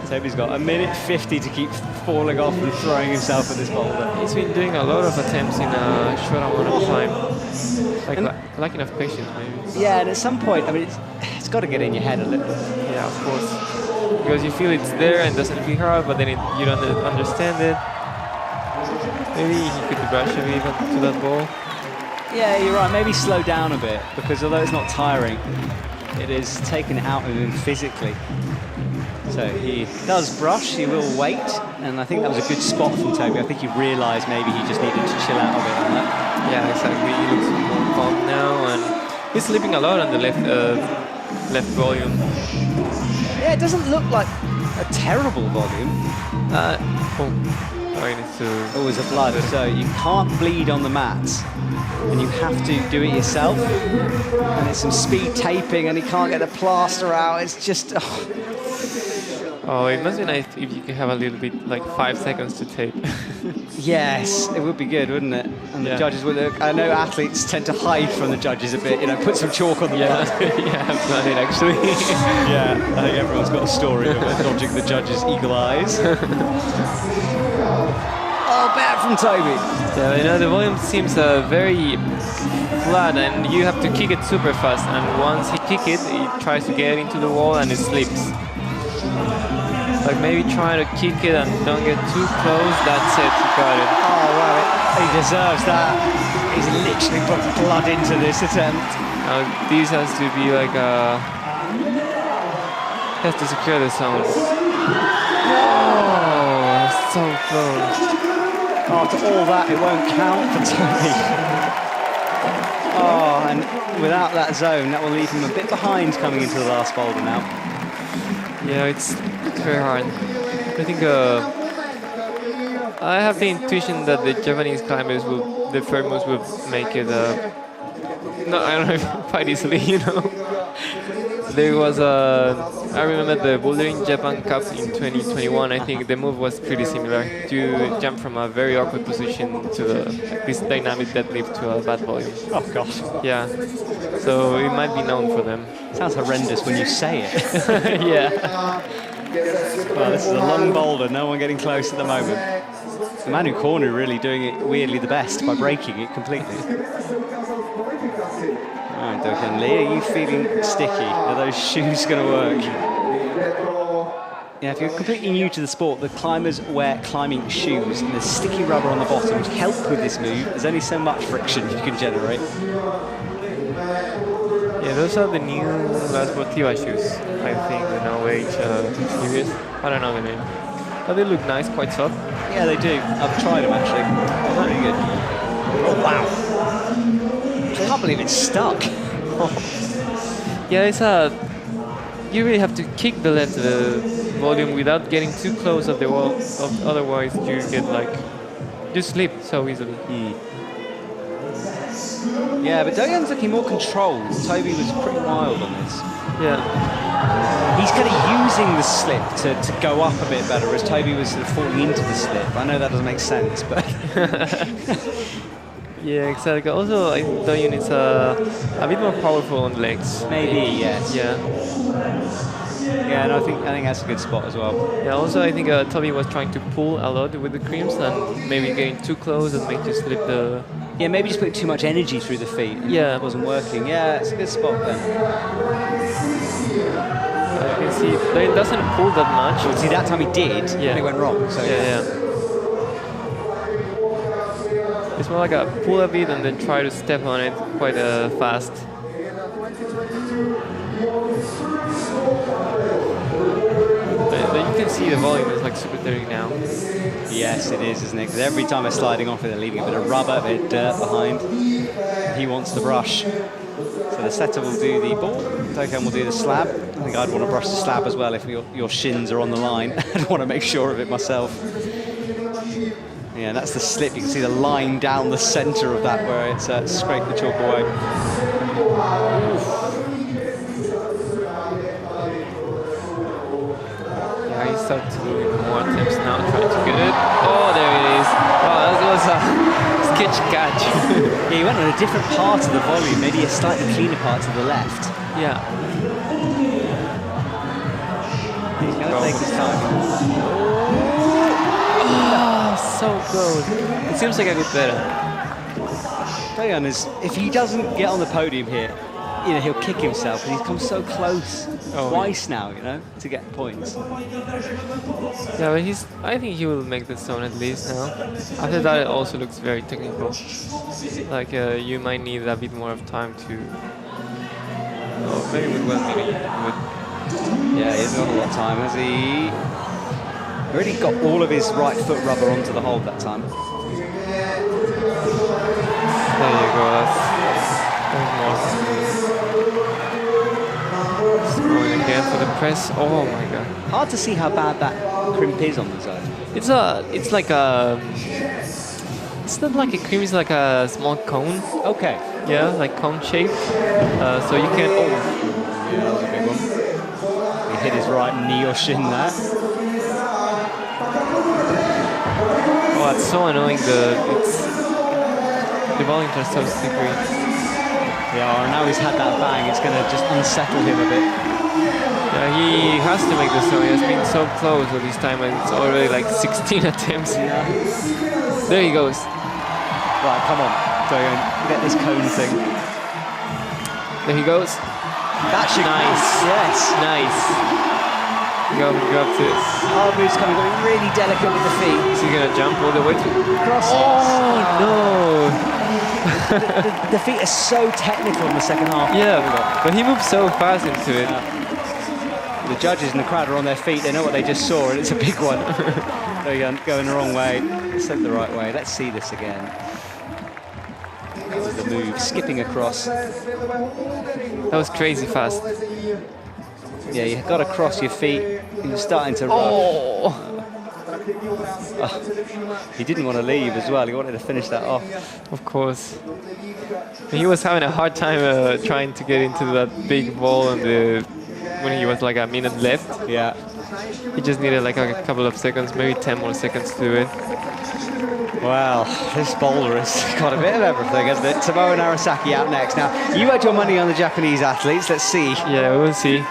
Toby's got 1:50 to keep falling off and throwing himself at this boulder. He's been doing a lot of attempts in a short amount of time. Like enough patience, maybe. Yeah, and at some point, I mean, it's got to get in your head a little. Yeah, of course. Because you feel it's there and doesn't feel hard, but then you don't understand it. Maybe he could rush a bit to that ball. Yeah, you're right. Maybe slow down a bit, because although it's not tiring, it is taking it out of him physically. So he does brush, he will wait, and I think that was a good spot from Toby. I think he realised maybe he just needed to chill out a bit on that. Yeah, exactly. He looks more calm now, and he's slipping a lot on the left volume. Yeah, it doesn't look like a terrible volume. Oh, there's a blood, so you can't bleed on the mats, and you have to do it yourself. And it's some speed taping, and he can't get the plaster out. It's just... Oh, it must be nice if you could have a little bit, like 5 seconds to tape. Yes, it would be good, wouldn't it? And the judges would. I know athletes tend to hide from the judges a bit. You know, put some chalk on the blood. Yeah, I've done it actually. Yeah, I think everyone's got a story of dodging the judges' eagle eyes. Oh, bad from Toby. Yeah, you know, the volume seems very flat, and you have to kick it super fast. And once he kicks it, he tries to get into the wall, and it slips. Like maybe try to kick it and don't get too close. That's it, you got it. Oh wow, he deserves that. He's literally put blood into this attempt. Now this has to be like a Has to secure the zone. Oh, so close. After all that, it won't count for Toby. Oh, and without that zone, that will leave him a bit behind coming into the last boulder now. Yeah, it's very hard. I think I have the intuition that the Japanese climbers will, the firmos will make it. No, I don't know, quite easily, you know. There was I remember the Bouldering Japan Cup in 2021. I think the move was pretty similar. To jump from a very awkward position to this dynamic deadlift to a bad volume. Oh gosh. Yeah. So it might be known for them. Sounds horrendous when you say it. Yeah. Well, this is a long boulder, no one getting close at the moment. The Manu Cornu really doing it weirdly the best by breaking it completely. Alright, Dokkan Lee, are you feeling sticky? Are those shoes going to work? Yeah, if you're completely new to the sport, the climbers wear climbing shoes, and the sticky rubber on the bottoms help with this move. There's only so much friction you can generate. Yeah, those are the new La Sportiva shoes, I think, the No Age series. I don't know the name. But they look nice, quite soft. Yeah, they do. I've tried them actually. Pretty good. Oh, wow. I can't believe it's stuck. Yeah, it's you really have to kick the left volume without getting too close of the wall. Otherwise, you get you slip so easily. Yeah, but Dogan's looking more controlled. Toby was pretty wild on this. Yeah. He's kind of using the slip to go up a bit better, whereas Toby was sort of falling into the slip. I know that doesn't make sense, but... Yeah, exactly. Also, I think Doyen is a bit more powerful on legs. Maybe, yes. Yeah. Yeah, and I think that's a good spot as well. Yeah, also I think Toby was trying to pull a lot with the creams and maybe getting too close and make you slip the... Yeah, maybe just putting too much energy through the feet. Yeah. It wasn't working. Yeah, it's a good spot then. You can see Doyen doesn't pull that much. Well, see, that time he did, Yeah. and it went wrong. So Yeah. It's more like a pull a bit and then try to step on it quite fast. But you can see the volume is super dirty now. Yes, it is, isn't it? Because every time they're sliding off it, they're leaving a bit of rubber, a bit of dirt behind. He wants the brush. So the setter will do the ball, Dokkan will do the slab. I think I'd want to brush the slab as well if your shins are on the line. I'd want to make sure of it myself. Yeah, that's the slip. You can see the line down the center of that where it's scraped the chalk away. Yeah, he started to do more attempts now, trying to get it. Oh, there it is. Wow, that was a sketch catch. Yeah, he went on a different part of the volume, maybe a slightly cleaner part to the left. Yeah. He's going to take his time. Oh, so good. It seems like I got better. Dokkan is, if he doesn't get on the podium here, he'll kick himself, and he's come so close twice now, to get points. Yeah, but I think he will make the zone at least now. After that, it also looks very technical. You might need a bit more of time to... Oh, maybe with 1 minute. Yeah, he hasn't got a lot of time, has he? Already got all of his right foot rubber onto the hold that time. There you go, that's more. Going again for the press. Oh my god. Hard to see how bad that crimp is on the zone. It's like a... It's not like a cream, it's like a small cone. Okay. Yeah, like cone shape. So you can... Oh. Yeah, that was a big one. He hit his right knee or shin there. Oh, it's so annoying. The volumes are so slippery. Yeah, and now he's had that bang, it's going to just unsettle him a bit. Yeah, he has to make the zone. He has been so close all this time, and it's already like 16 attempts. Yeah. There he goes. Right, come on, Dokkan, get this cone thing. There he goes. That should Nice. Yes. Nice. Go up to it. Hard move's coming, got to be really delicate with the feet. Is he gonna jump all the way to... Cross. Oh no! the feet are so technical in the second half. Yeah, but he moves so fast into it. The judges and the crowd are on their feet. They know what they just saw, and it's a big one. They're going the wrong way, instead of the right way. Let's see this again. That was the move, skipping across. That was crazy fast. Yeah, you've got to cross your feet. You're starting to rush. Oh! He didn't want to leave as well. He wanted to finish that off. Of course. He was having a hard time trying to get into that big wall when he was like a minute left. Yeah. He just needed like a couple of seconds, maybe 10 more seconds to do it. Well, this boulder has got a bit of everything, hasn't it? Tomoe and Arasaki out next. Now, you had your money on the Japanese athletes. Let's see. Yeah, we will see.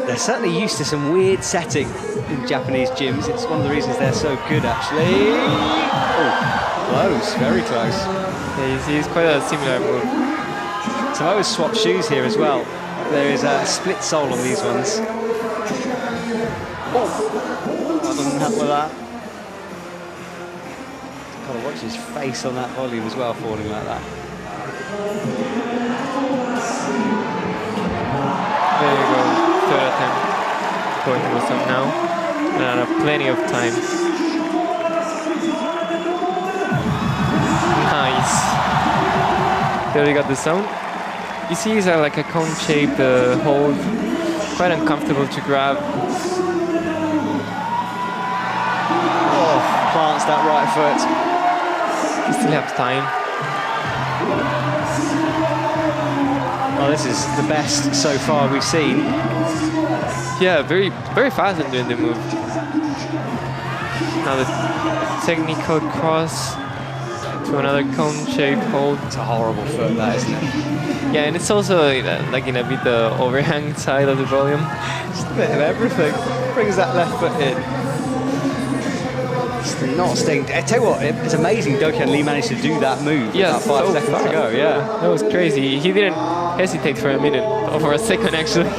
They're certainly used to some weird setting in Japanese gyms. It's one of the reasons they're so good, actually. Oh, close, very close. Yeah, you see, it's quite a similar move. Tomoe has swapped shoes here as well. There is a split sole on these ones. Oh, that doesn't help with that. Got to watch his face on that volume as well, falling like that. There you go, third attempt. Going to stop now. And plenty of time. Nice. There we got the zone. You see it's like a cone-shaped hold. Quite uncomfortable to grab. Oh, plants that right foot. You still have time. Well, this is the best so far we've seen. Yeah, very, very fast in doing the move. Now the technical cross to another cone-shaped hold. It's a horrible foot, that, isn't it? Yeah, and it's also like in a bit the overhang side of the volume. Just a bit of everything. Brings that left foot in. It's not staying. I tell you what, it's amazing Dokyun Lee managed to do that move. Yeah, about 5 so seconds fast. to go. Yeah, That was crazy. He didn't hesitate for a minute, or for a second actually.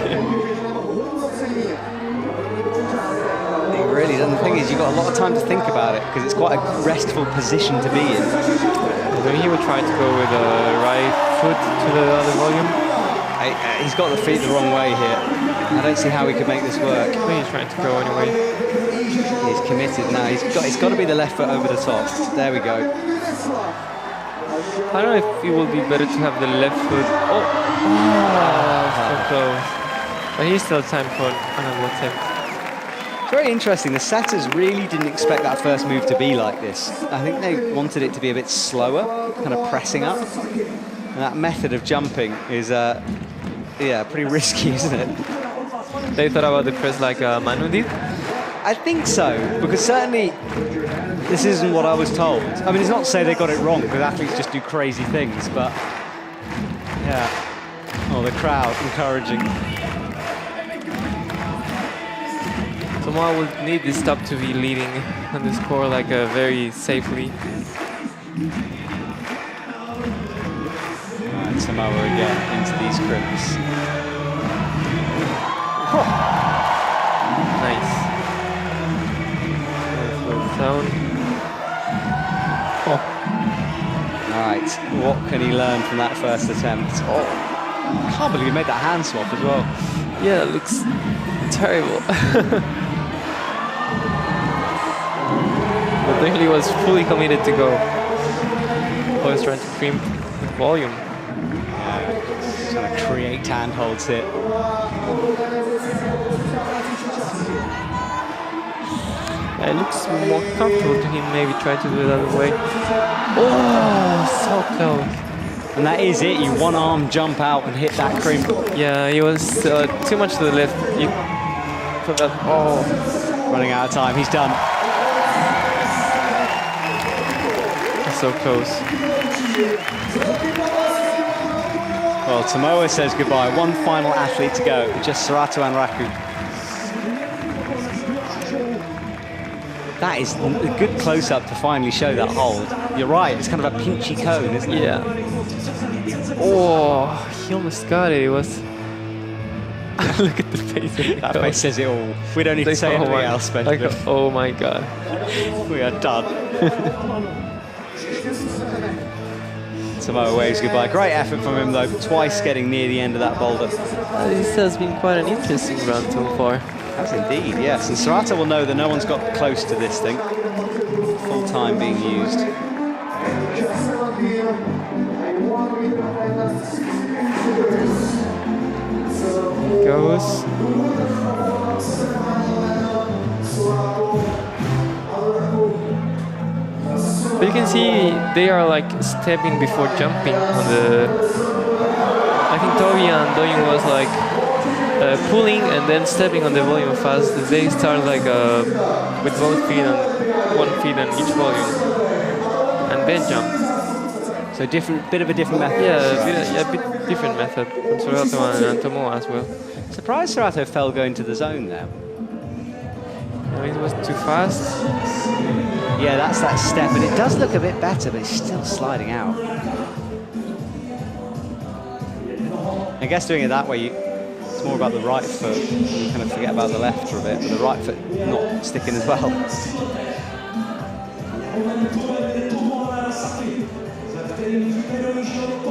he really doesn't. The thing is, you've got a lot of time to think about it because it's quite a restful position to be in. Then he would try to go with the right foot to the other volume. He's got the feet the wrong way here. I don't see how he could make this work. But he's trying to go anyway. He's committed now. It's got to be the left foot over the top. There we go. I don't know if it will be better to have the left foot. Oh, so close. But he's still time for another attempt. It's very interesting. The setters really didn't expect that first move to be like this. I think they wanted it to be a bit slower, kind of pressing up. And that method of jumping is, yeah, pretty risky, isn't it? They thought about the press like Manu did. I think so, because certainly this isn't what I was told. I mean, it's not to say they got it wrong, because athletes just do crazy things, but yeah. Oh, the crowd encouraging. Someone would need this stop to be leading on the score like very safely. And Samoa again into these crimps. Nice. Zone. Oh. All right, what can he learn from that first attempt? Oh, I can't believe he made that hand swap as well. Yeah, it looks terrible. But there he was fully committed to go. Always trying to crimp with volume. Just trying to create handholds here. Yeah, it looks more comfortable to him. Maybe try to do it the other way. Oh, so close. And that is it. You one arm jump out and hit that crimp. Yeah, he was too much to the left. Oh, Running out of time. He's done. so close. Well, Tomoe says goodbye. One final athlete to go. Just Sarato and Raku. That is a good close-up to finally show that hold. You're right. It's kind of a pinchy cone, isn't it? Yeah. Oh, he almost got it. It was. Look at the face. That face says it all. We don't need to say anything else, Benjamin. Like, oh my god. We are done. Tomoa waves goodbye. Great effort from him though, twice getting near the end of that boulder. This has been quite an interesting run so far. That's indeed, yes. And Sarata will know that no one's got close to this thing. Full time being used. Goes. But you can see they are like stepping before jumping on the. I think Toby and Doyun was like pulling and then stepping on the volume fast. They start like with both feet and one foot on each volume, and then jump. So bit of a different method. Yeah, a bit different method from Sorato and Tomoa as well. Surprised Sorato fell going to the zone there. It was too fast. Yeah, that's that step, and it does look a bit better, but it's still sliding out. I guess doing it that way, it's more about the right foot. You kind of forget about the left for a bit, but the right foot not sticking as well.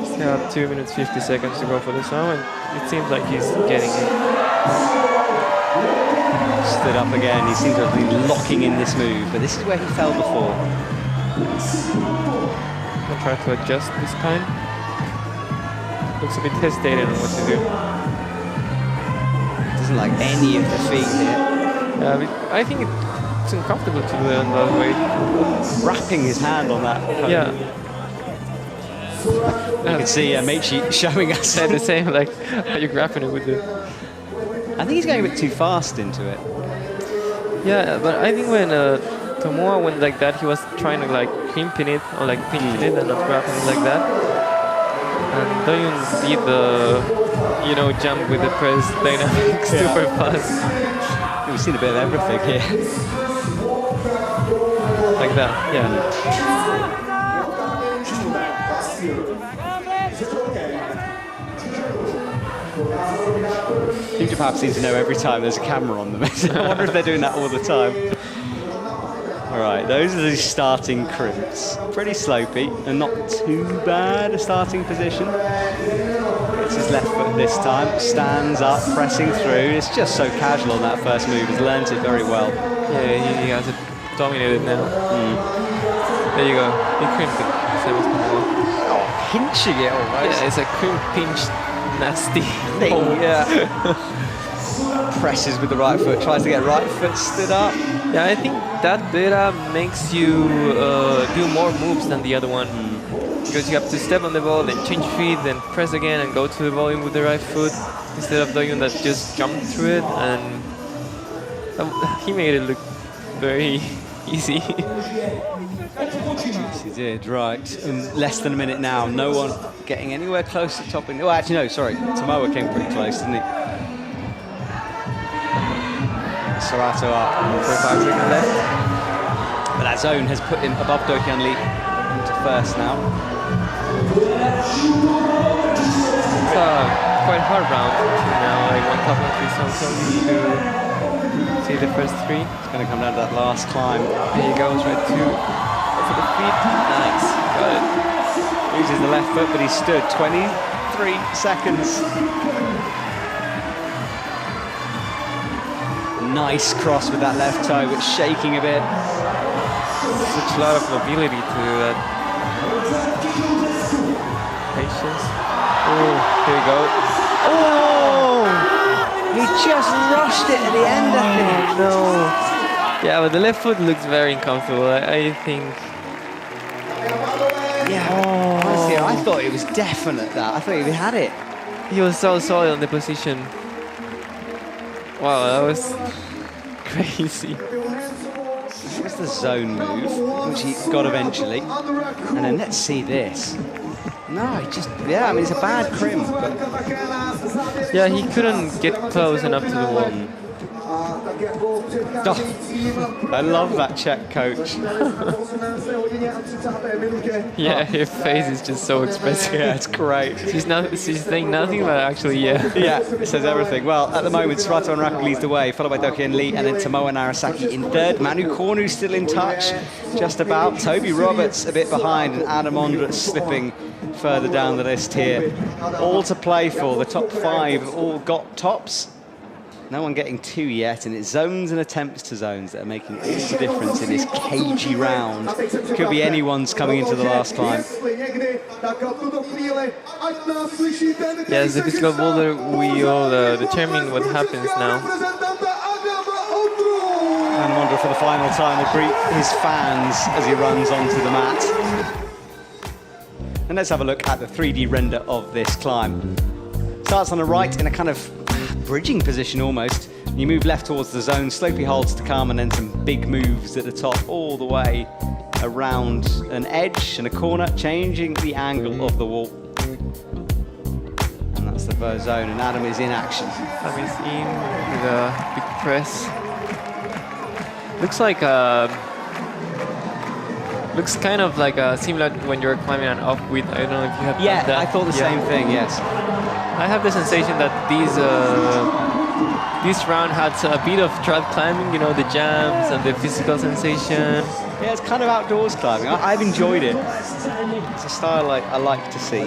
Still have 2 minutes 50 seconds to go for the zone, and it seems like he's getting it. Stood up again. He seems to have been locking in this move, but this is where he fell before. I'll try to adjust this time. Looks a bit hesitating on what to do. Doesn't like any of the feet here. I think it's uncomfortable to do it on that way. Wrapping his hand on that. Yeah. You can see Meichi showing us. They're the same, like, are you grabbing it with the... I think he's going a bit too fast into it. Yeah, but I think when Tomoa went like that, he was trying to like crimping it or like pinching it and not grabbing it like that. And Doyun did the, jump with the press dynamic super fast. We've seen a bit of everything here. Like that, yeah. Team Japan seem to know every time there's a camera on them. I wonder if they're doing that all the time. All right, those are the starting crimps. Pretty slopey and not too bad a starting position. It's his left foot this time. Stands up, pressing through. It's just so casual on that first move. He's learned it very well. Yeah, he has it dominated now. There you go. He crimped it. Same as Tomoa. Oh, pinching it almost. Yeah, it's a crimp pinch. Nasty thing, yeah. Presses with the right foot, tries to get right foot stood up. Yeah, I think that beta makes you do more moves than the other one. Because you have to step on the ball, then change feet, then press again and go to the volume with the right foot instead of Doyun that just jumped through it, and he made it look very easy. Yes, he did, right. In less than a minute now, no one getting anywhere close to topping. Oh, actually, no, sorry. Tomoa came pretty close, didn't he? Sorato up. 45 seconds left. But that zone has put him above Dokyun Lee into first now. It's a quite hard round. Now I went up on 3 zones only to see the first 3. It's going to come down to that last climb. There he goes, right to for the feet. Nice, got it. Uses the left foot, but he stood 23 seconds. Nice cross with that left toe, but shaking a bit. Such a lot of mobility to that. Patience. Oh, here we go. Oh! He just rushed it at the end, I think. No. Yeah, but the left foot looks very uncomfortable. I think. Yeah. Honestly, I thought it was definite that. I thought he had it. He was so solid on the position. Wow, that was crazy. Here's the zone move, which he got eventually. And then let's see this. No, he just, I mean, it's a bad crimp. But... Yeah, he couldn't get close enough to the wall. Oh, I love that Czech coach. Yeah, her face is just so expressive. Yeah, it's great. She's saying nothing, but actually, yeah. Yeah, it says everything. Well, at the moment, Sorato and Raku leads the way, followed by Dokyun Lee, and then Tomoa Narasaki in third. Manu Kornu still in touch, just about. Toby Roberts a bit behind, and Adam Ondra slipping further down the list here. All to play for. The top 5 have all got tops. No one getting 2 yet, and it's zones and attempts to zones that are making all the difference in this cagey round. Could be anyone's coming into the last climb. Yeah, as a physical boulder, we all determine what happens now. And Mondra for the final time will greet his fans as he runs onto the mat. And let's have a look at the 3D render of this climb. Starts on the right in a kind of bridging position almost. You move left towards the zone, slopey holds to come, and then some big moves at the top all the way around an edge and a corner, changing the angle of the wall. And that's the first zone, and Adam is in action. Adam is in with a big press. Looks like looks kind of like similar when you're climbing an upwind. I don't know if you have Yeah, that. I thought the same thing, yes. I have the sensation that this round has a bit of trad climbing, you know, the jumps and the physical sensation. Yeah, it's kind of outdoors climbing. I've enjoyed it. It's a style I like to see.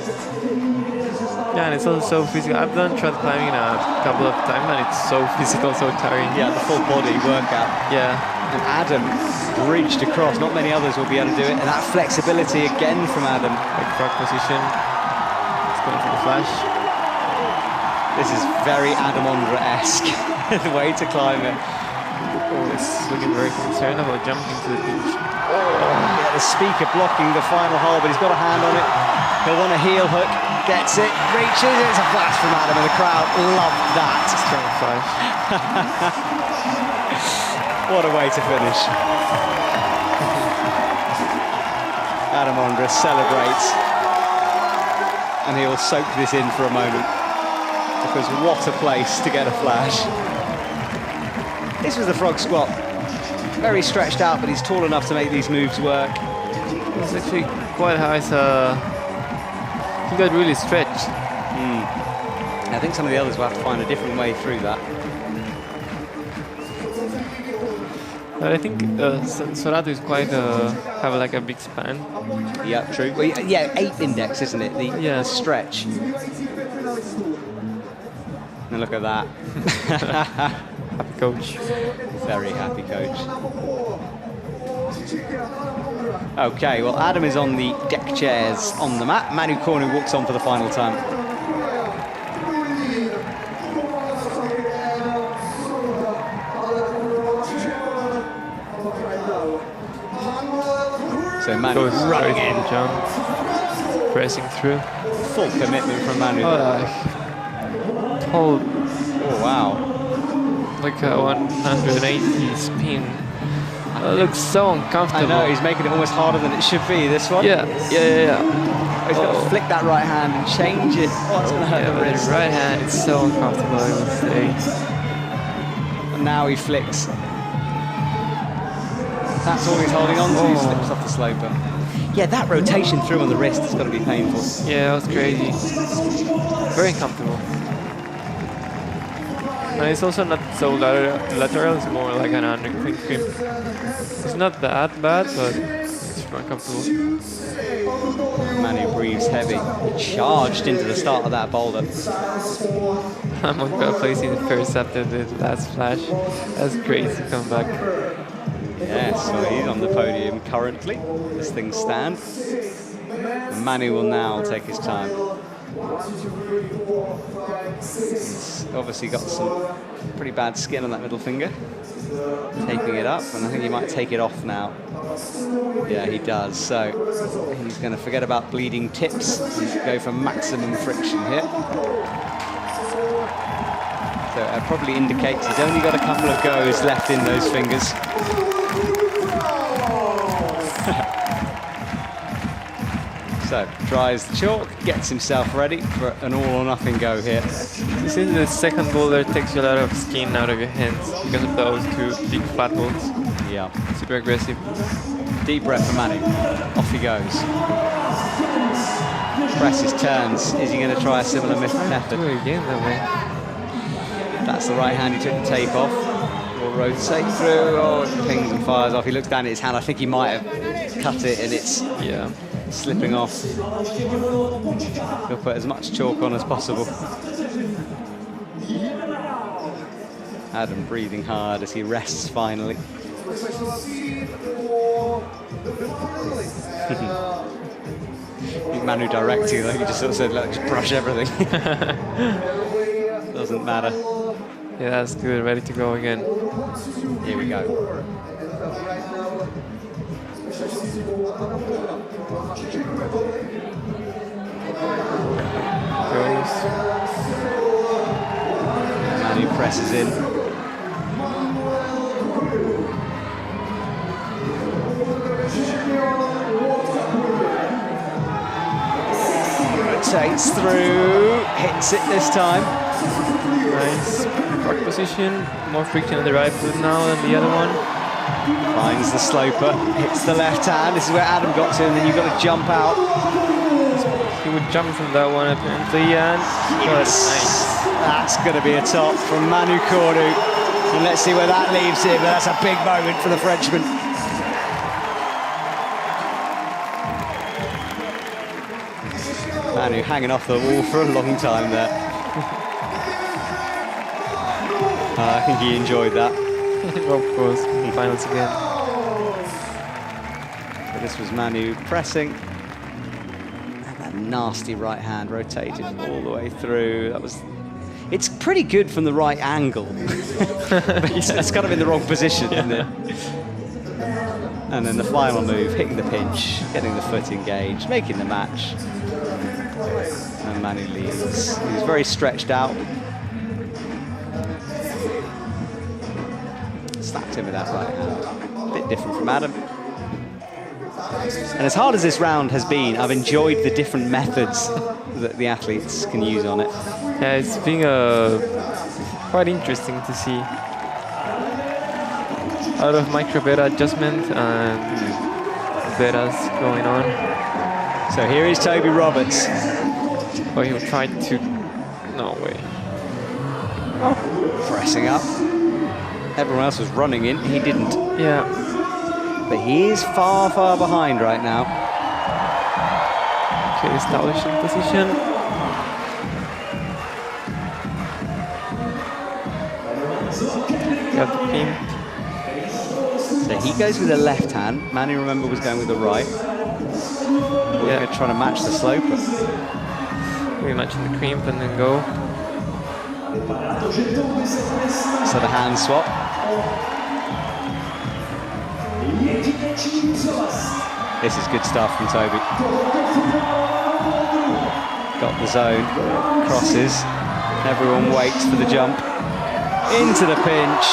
Yeah, and it's also so physical. I've done trad climbing a couple of times, and it's so physical, so tiring. Yeah, the full body workout. Yeah. And Adam bridged across. Not many others will be able to do it. And that flexibility again from Adam. Like frog position. It's going for the flash. This is very Adam Ondra-esque, the way to climb it. Oh, it's looking very concerned about jumping to the beach. Yeah, the speaker blocking the final hole, but he's got a hand on it. He'll want a heel hook, gets it, reaches it. It's a flash from Adam, and the crowd loved that. Strong flash. What a way to finish. Adam Ondra celebrates, and he'll soak this in for a moment, because what a place to get a flash. This was the frog squat. Very stretched out, but he's tall enough to make these moves work. It's actually quite high, so he got really stretched. I think some of the others will have to find a different way through that. But I think Sorato is quite have like a big span. Yeah, true. Well, yeah, 8 index, isn't it? The stretch. And look at that. Happy coach. Very happy coach. Okay, well, Adam is on the deck chairs on the mat. Manu Cornu walks on for the final time. So Manu running in. Jump, pressing through. Full commitment from Manu. Hold. Oh, wow. Like a 180 spin. It looks so uncomfortable. I know, he's making it almost harder than it should be, this one. Yeah. He's got to flick that right hand and change it. Oh, it's going to hurt the with wrist. his right hand, it's so uncomfortable, I would say. And now he flicks. That's all he's holding on to. He slips off the sloper. Yeah, that rotation through on the wrist has got to be painful. Yeah, it was crazy. Very comfortable. And it's also not so lateral, it's more like an underclean crimp. It's not that bad, but it's more comfortable. Manu breathes heavy. He charged into the start of that boulder. I'm on well placing first after the last flash. That's great to come back. Yes, well, he's on the podium currently, as things stand. And Manu will now take his time. He's obviously got some pretty bad skin on that middle finger. Taping it up, and I think he might take it off now. Yeah, he does. So he's going to forget about bleeding tips and go for maximum friction here. So it probably indicates he's only got a couple of goes left in those fingers. So, dries the chalk, gets himself ready for an all-or-nothing go here. This is the second boulder takes you a lot of skin out of your hands because of those two big flat bolts. Yeah. Super aggressive. Deep breath for Manu. Off he goes. Presses, turns. Is he going to try a similar method? Do it again that way. That's the right hand. He took the tape off. Will rotate through. Oh, it pings and fires off. He looks down at his hand. I think he might have cut it, and it's... Yeah. slipping off. He'll put as much chalk on as possible. Adam breathing hard as he rests finally. Manu directing, like he just sort of said, like, just brush everything. Doesn't matter. Yeah, that's good. Ready to go again. Here we go. Goes. Manu presses in. Rotates through, hits it this time. Nice. Park position. More friction on the right foot now than the other one. Finds the sloper, hits the left hand. This is where Adam got to, and then you've got to jump out. He would jump from that one apparently, and nice. That's going to be a top from Manu Cordu. And let's see where that leaves him, but that's a big moment for the Frenchman. Manu hanging off the wall for a long time there. I think he enjoyed that. Of course, finals again. So this was Manu pressing. And that nasty right hand rotated all the way through. That was. It's pretty good from the right angle. But it's kind of in the wrong position, isn't it? And then the final move, hitting the pinch, getting the foot engaged, making the match. And Manu leaves. He was very stretched out. Slapped him with that right hand. A bit different from Adam. And as hard as this round has been, I've enjoyed the different methods that the athletes can use on it. Yeah, it's been quite interesting to see. A lot of micro beta adjustment and betas going on. So here is Toby Roberts. Oh, he'll try to. No way. Pressing up. Everyone else was running in, he didn't. Yeah. But he is far, far behind right now. Okay, establishing position. Got the pin. So he goes with the left hand. Manu, remember, was going with the right. Yeah. Trying to match the slope. We're matching the crimp and then go. So the hand swap. This is good stuff from Toby. Got the zone, crosses. Everyone waits for the jump. Into the pinch.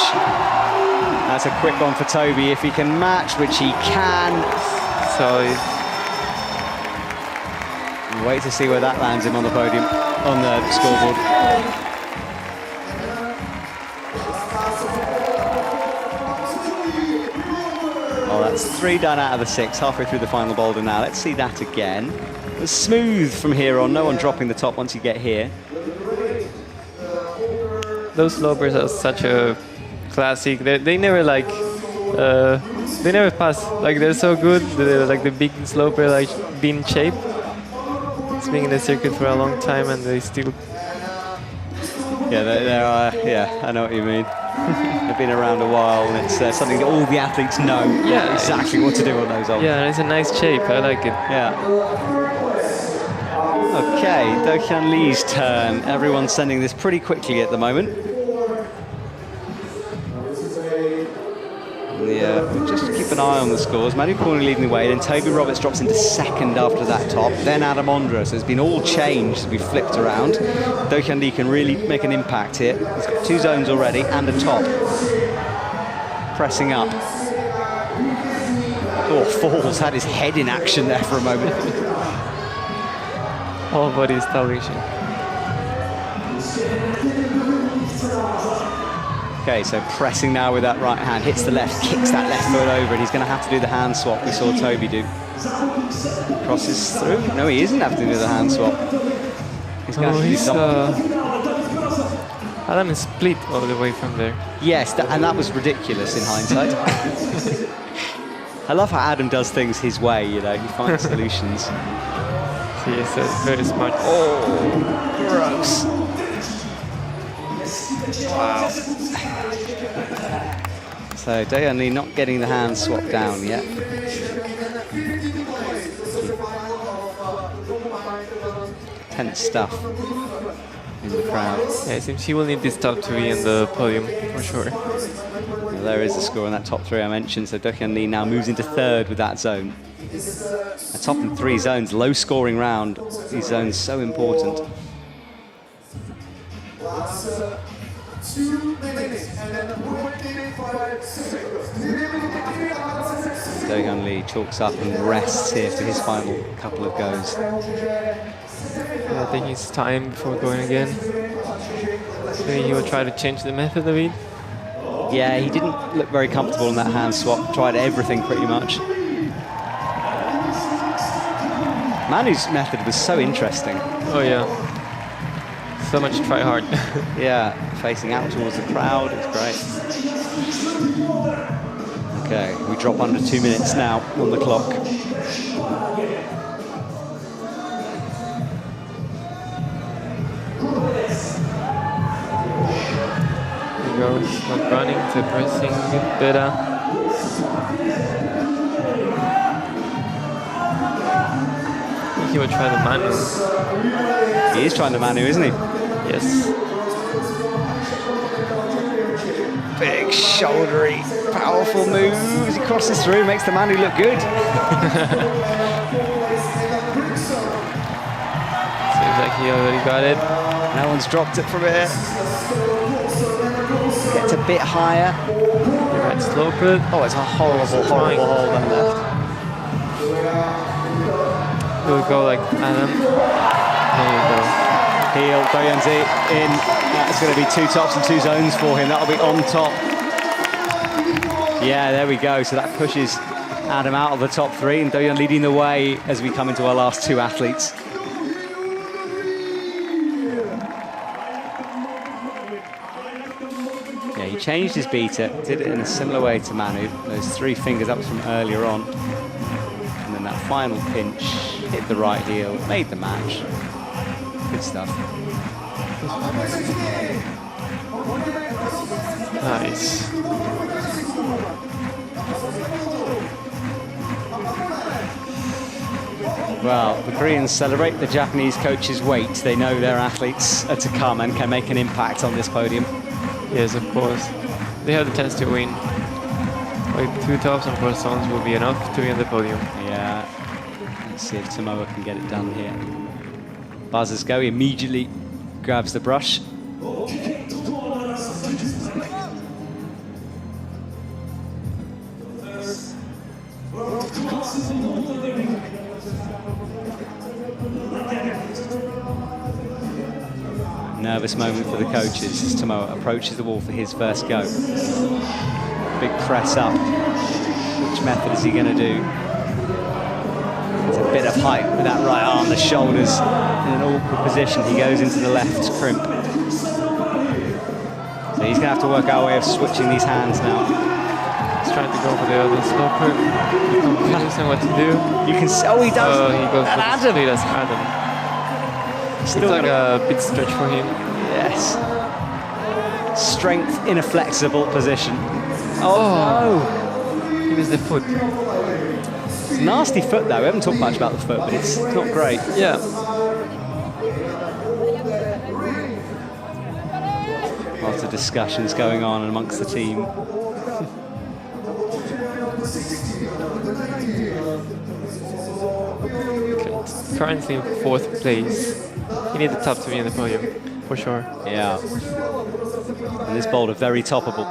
That's a quick one for Toby if he can match, which he can. So wait to see where that lands him on the podium, on the scoreboard. Oh, that's 3 done out of the 6, halfway through the final boulder now. Let's see that again. It was smooth from here on, no one dropping the top once you get here. those slopers are such a classic. They never like they never pass. Like they're so good. They're like the big sloper, like bean shape. It's been in the circuit for a long time, and they still. Yeah, there are. Yeah, I know what you mean. They've been around a while, and it's something that all the athletes know exactly what to do on those old. Yeah, and it's a nice shape. I like it. Yeah. Okay, Do-Hyun Lee's turn. Everyone's sending this pretty quickly at the moment. We'll just keep an eye on the scores. Manu Corney leading the way, then Toby Roberts drops into second after that top, then Adam Ondra. So it's been all changed as we flipped around. Do-Hyun Lee can really make an impact here. He's got 2 zones already and a top. Pressing up. Oh, Falls had his head in action there for a moment. All body establishing. Okay, so pressing now with that right hand, hits the left, kicks that left foot over, and he's going to have to do the hand swap we saw Toby do. Crosses through. No, he isn't having to do the hand swap. He's going to do something. Adam is split all the way from there. Yes, and that was ridiculous in hindsight. I love how Adam does things his way, you know, he finds solutions. He is very smart. Oh, gross. Wow. So Dayanli not getting the hands swapped down yet. Tense stuff in the crowd. Yeah, it seems he will need this top 3 in the podium for sure. Well, there is the score in that top 3 I mentioned. So Dayanli now moves into 3rd with that zone. A top and 3 zones, low scoring round. These zones so important. 2 minutes and then 1:25 seconds. Dayanli chalks up and rests here for his final couple of goes. Yeah, I think it's time before going again. Maybe he will try to change the method a bit. Yeah, he didn't look very comfortable in that hand swap. Tried everything pretty much. Manu's method was so interesting. Oh yeah. So much try hard. Yeah, facing out towards the crowd, it's great. Okay, we drop under 2 minutes now on the clock. He goes, not running, to pressing better. He will try the Manu. He is trying to Manu, isn't he? Yes. Big, shouldery, powerful moves. He crosses through, makes the Manu look good. Seems like he already got it. No one's dropped it from here. Gets a bit higher. The right slope it. Oh, it's a horrible, horrible hold on left. He'll go like Adam. There you go. Heel, Doyanzi in. That's going to be 2 tops and 2 zones for him. That'll be on top. Yeah, there we go. So that pushes Adam out of the top 3 and Doyan leading the way as we come into our last 2 athletes. Yeah, he changed his beater, did it in a similar way to Manu. Those 3 fingers up from earlier on. And then that final pinch, hit the right heel, made the match. Good stuff. Nice. Well, the Koreans celebrate, the Japanese coaches wait. They know their athletes are to come and can make an impact on this podium. Yes, of course. They have the chance to win. Like 2 tops and 4 zones will be enough to be on the podium. Yeah. Let's see if Tomoa can get it done here. Buzzers go, he immediately grabs the brush. Nervous moment for the coaches as Tomoa approaches the wall for his first go. Big press up. Which method is he going to do? It's a bit of height with that right arm, the shoulders in an awkward position. He goes into the left crimp. So he's going to have to work our way of switching these hands now. He's trying to go for the other sloper. He confuses him what to do. You can see, oh, he does. Oh, he goes for the Adam. straight as Adam. It's like a bit stretch for him. Yes. Strength in a flexible position. Oh, no. He missed the foot. It's a nasty foot though. We haven't talked much about the foot, but it's not great. Yeah. Lots of discussions going on amongst the team. Currently in 4th place. He needs the top to be in the podium, for sure. Yeah. And this boulder very toppable.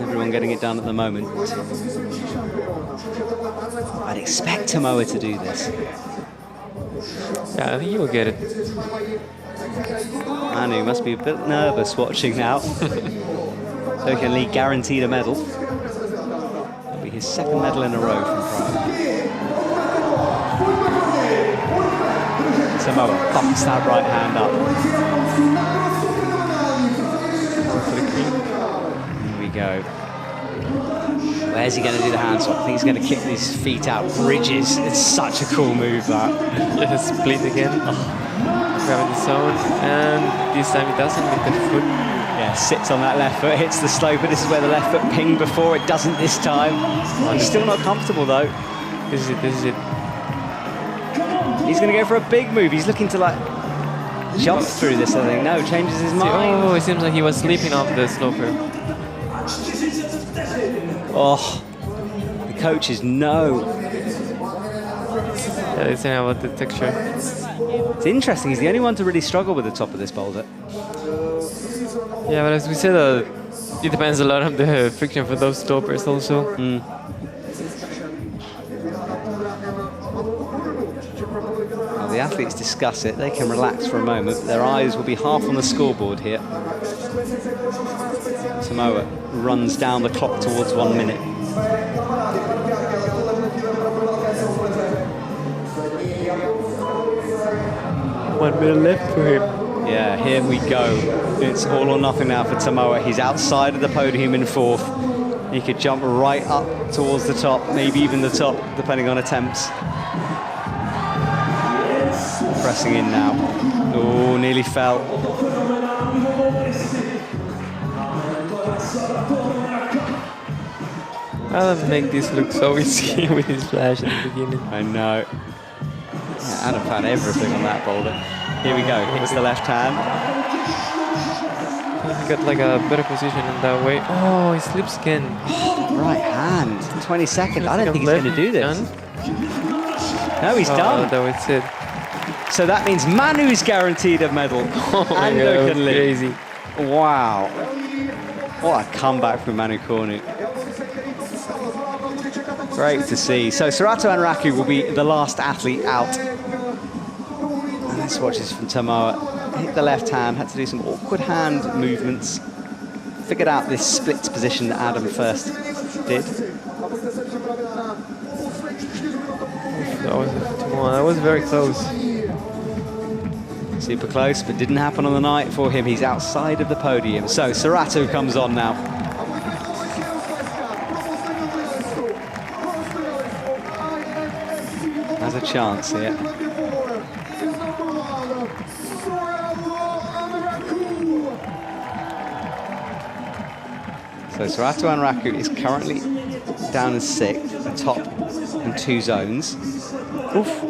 Everyone getting it done at the moment. I'd expect Tomoa to do this. Yeah, I think he will get it. Manu must be a bit nervous watching now. Doyan Lee guaranteed a medal. It'll be his 2nd medal in a row from Prague. Tomoa bumps that right hand up. Here we go. Where's he going to do the hand swap? I think he's going to kick these feet out. Bridges. It's such a cool move, that. Yeah, split again. Grabbing the zone, and this time he doesn't with the foot. Yeah, sits on that left foot, hits the sloper. This is where the left foot pinged before. It doesn't this time. He's still not comfortable, though. This is it, this is it. He's going to go for a big move. He's looking to, like, jump through this, I think. No, changes his mind. Oh, it seems like he was sleeping off the sloper. Oh, the coaches know. Yeah, they say about the texture. It's interesting. He's the only one to really struggle with the top of this boulder. Yeah, but as we said, it depends a lot on the friction for those slopers also. While the athletes discuss it, they can relax for a moment. Their eyes will be half on the scoreboard here. Samoa runs down the clock towards 1 minute. 1 minute left for him. Yeah, here we go. It's all or nothing now for Samoa. He's outside of the podium in fourth. He could jump right up towards the top, maybe even the top, depending on attempts. Pressing in now. Oh, nearly fell. Adam make this look so easy with his flash at the beginning. I know. Yeah, Adam found everything on that boulder. Here we go. Hits the left hand. He got like a better position in that way. Oh, he slips again. Right hand. 22nd. I don't think he's going to do this. No, he's done. That was it. So that means Manu's guaranteed a medal. Oh my God, that was crazy. Wow. What a comeback from Manu Cornu. Great to see. So Serato Anraku will be the last athlete out. And let's watch this from Samoa. Hit the left hand, had to do some awkward hand movements. Figured out this split position that Adam first did. That was very close. Super close, but didn't happen on the night for him. He's outside of the podium. So Serato comes on now. Has a chance here. So Serato Anraku is currently down in sixth, atop in 2 zones. Oof.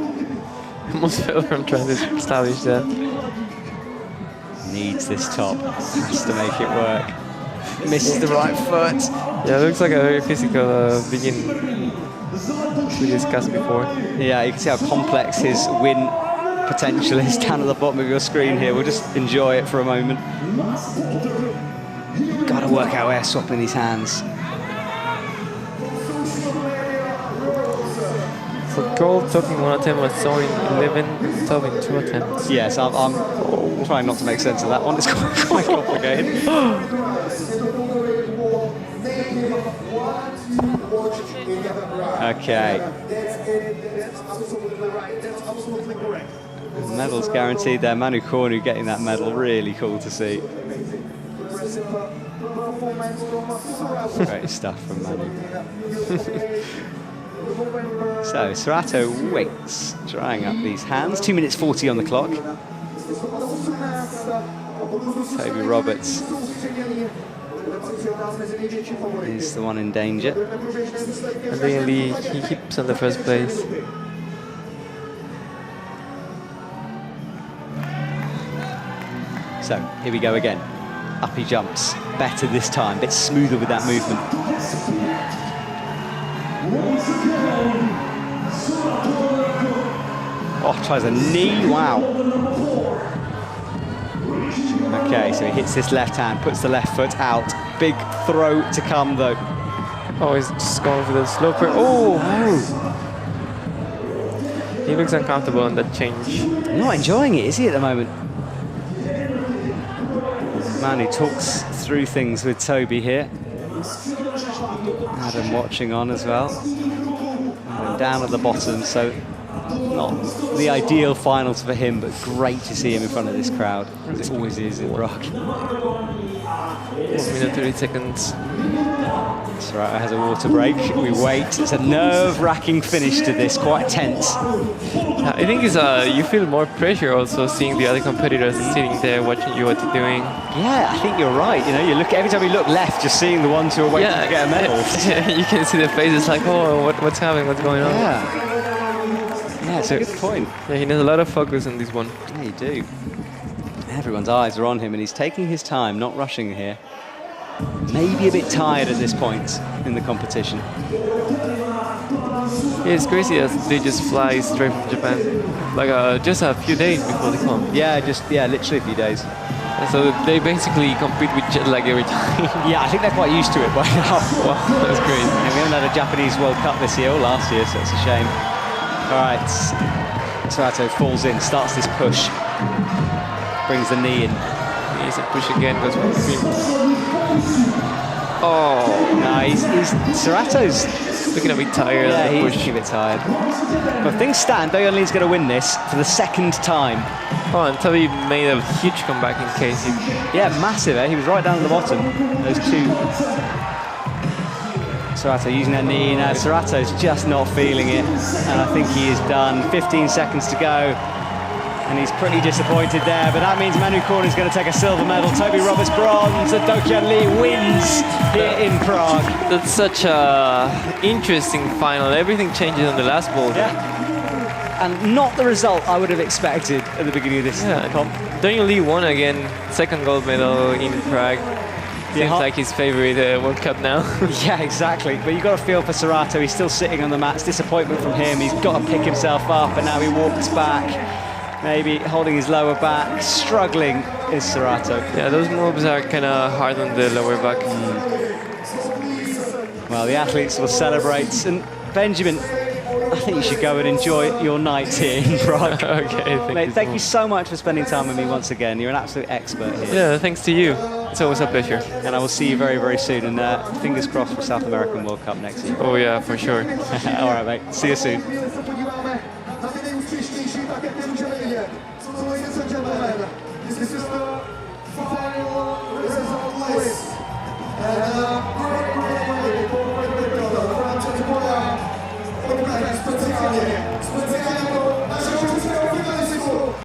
Almost fell from trying to establish that. Needs this top, has to make it work. Misses the right foot. Yeah, it looks like a very physical begin we discussed before. Yeah, you can see how complex his win potential is down at the bottom of your screen here. We'll just enjoy it for a moment. Got to work out air swapping these hands. For gold, topping 1 attempt was throwing 11, topping 2 attempts. Yes, I'm trying not to make sense of that one. It's quite complicated. Okay. Medals guaranteed there. Manu Cornu getting that medal. Really cool to see. Great stuff from Manu. So Serato waits, drying up these hands. 2 minutes 40 on the clock. Toby Roberts is the one in danger. And then he keeps on the first place. So here we go again. Up he jumps. Better this time. Bit smoother with that movement. Oh, tries a knee. Wow. Okay, so he hits this left hand, puts the left foot out. Big throw to come though. Oh, he's just going for the sloper. Oh! He looks uncomfortable on that change. Not enjoying it, is he, at the moment? Manu talks through things with Toby here. Adam watching on as well. Adam down at the bottom, so not the ideal finals for him, but great to see him in front of this crowd, as it always is in Prague. 1 minute 30 seconds. Serrato has a water break. We wait. It's a nerve-wracking finish to this, quite tense. I think it's you feel more pressure also seeing the other competitors sitting there watching you what you're doing. Yeah, I think you're right. You know, you look every time you look left, you're seeing the ones who are waiting to get a medal. You can see the faces like, oh, what's happening? What's going on? Yeah, it's a good point. Yeah, he has a lot of focus on this one. Yeah, you do. Everyone's eyes are on him, and he's taking his time, not rushing here. Maybe a bit tired at this point in the competition. Yeah, it's crazy as they just fly straight from Japan. Like just a few days before they come. Yeah, literally a few days. And so they basically compete with jet lag every time. Yeah, I think they're quite used to it by now. Wow, that's great. And we haven't had a Japanese World Cup this year or last year, so it's a shame. All right, Serrato falls in, starts this push, brings the knee in. He's a push again, goes for the Oh, no, Serrato's looking a bit tired. Yeah, he's looking a bit tired. But if things stand, Doyonli's going to win this for the second time. Oh, and Toby made a huge comeback in case he... Yeah, massive, eh? He was right down at the bottom. Those two. Serrato using that knee now. Serrato's just not feeling it. And I think he is done. 15 seconds to go. And he's pretty disappointed there, but that means Manu Korn is going to take a silver medal. Toby Roberts bronze, and Do-Kyun-Lee wins here in Prague. That's such a interesting final. Everything changes on the last boulder. Yeah. And not the result I would have expected at the beginning of this comp. Do-Kyun-Lee won again, second gold medal in Prague. Seems like his favorite World Cup now. Yeah, exactly. But you've got to feel for Serrato. He's still sitting on the mats. Disappointment from him. He's got to pick himself up, and now he walks back. Maybe holding his lower back, struggling is Serrato. Yeah, those moves are kind of hard on the lower back. Well, the athletes will celebrate. And Benjamin, I think you should go and enjoy your night here in Prague. Okay, Mate, thank you so much for spending time with me once again. You're an absolute expert here. Yeah, thanks to you. It's always a pleasure. And I will see you very, very soon. And fingers crossed for South American World Cup next year. Oh yeah, for sure. All right, mate. See you soon. This is the final result list. And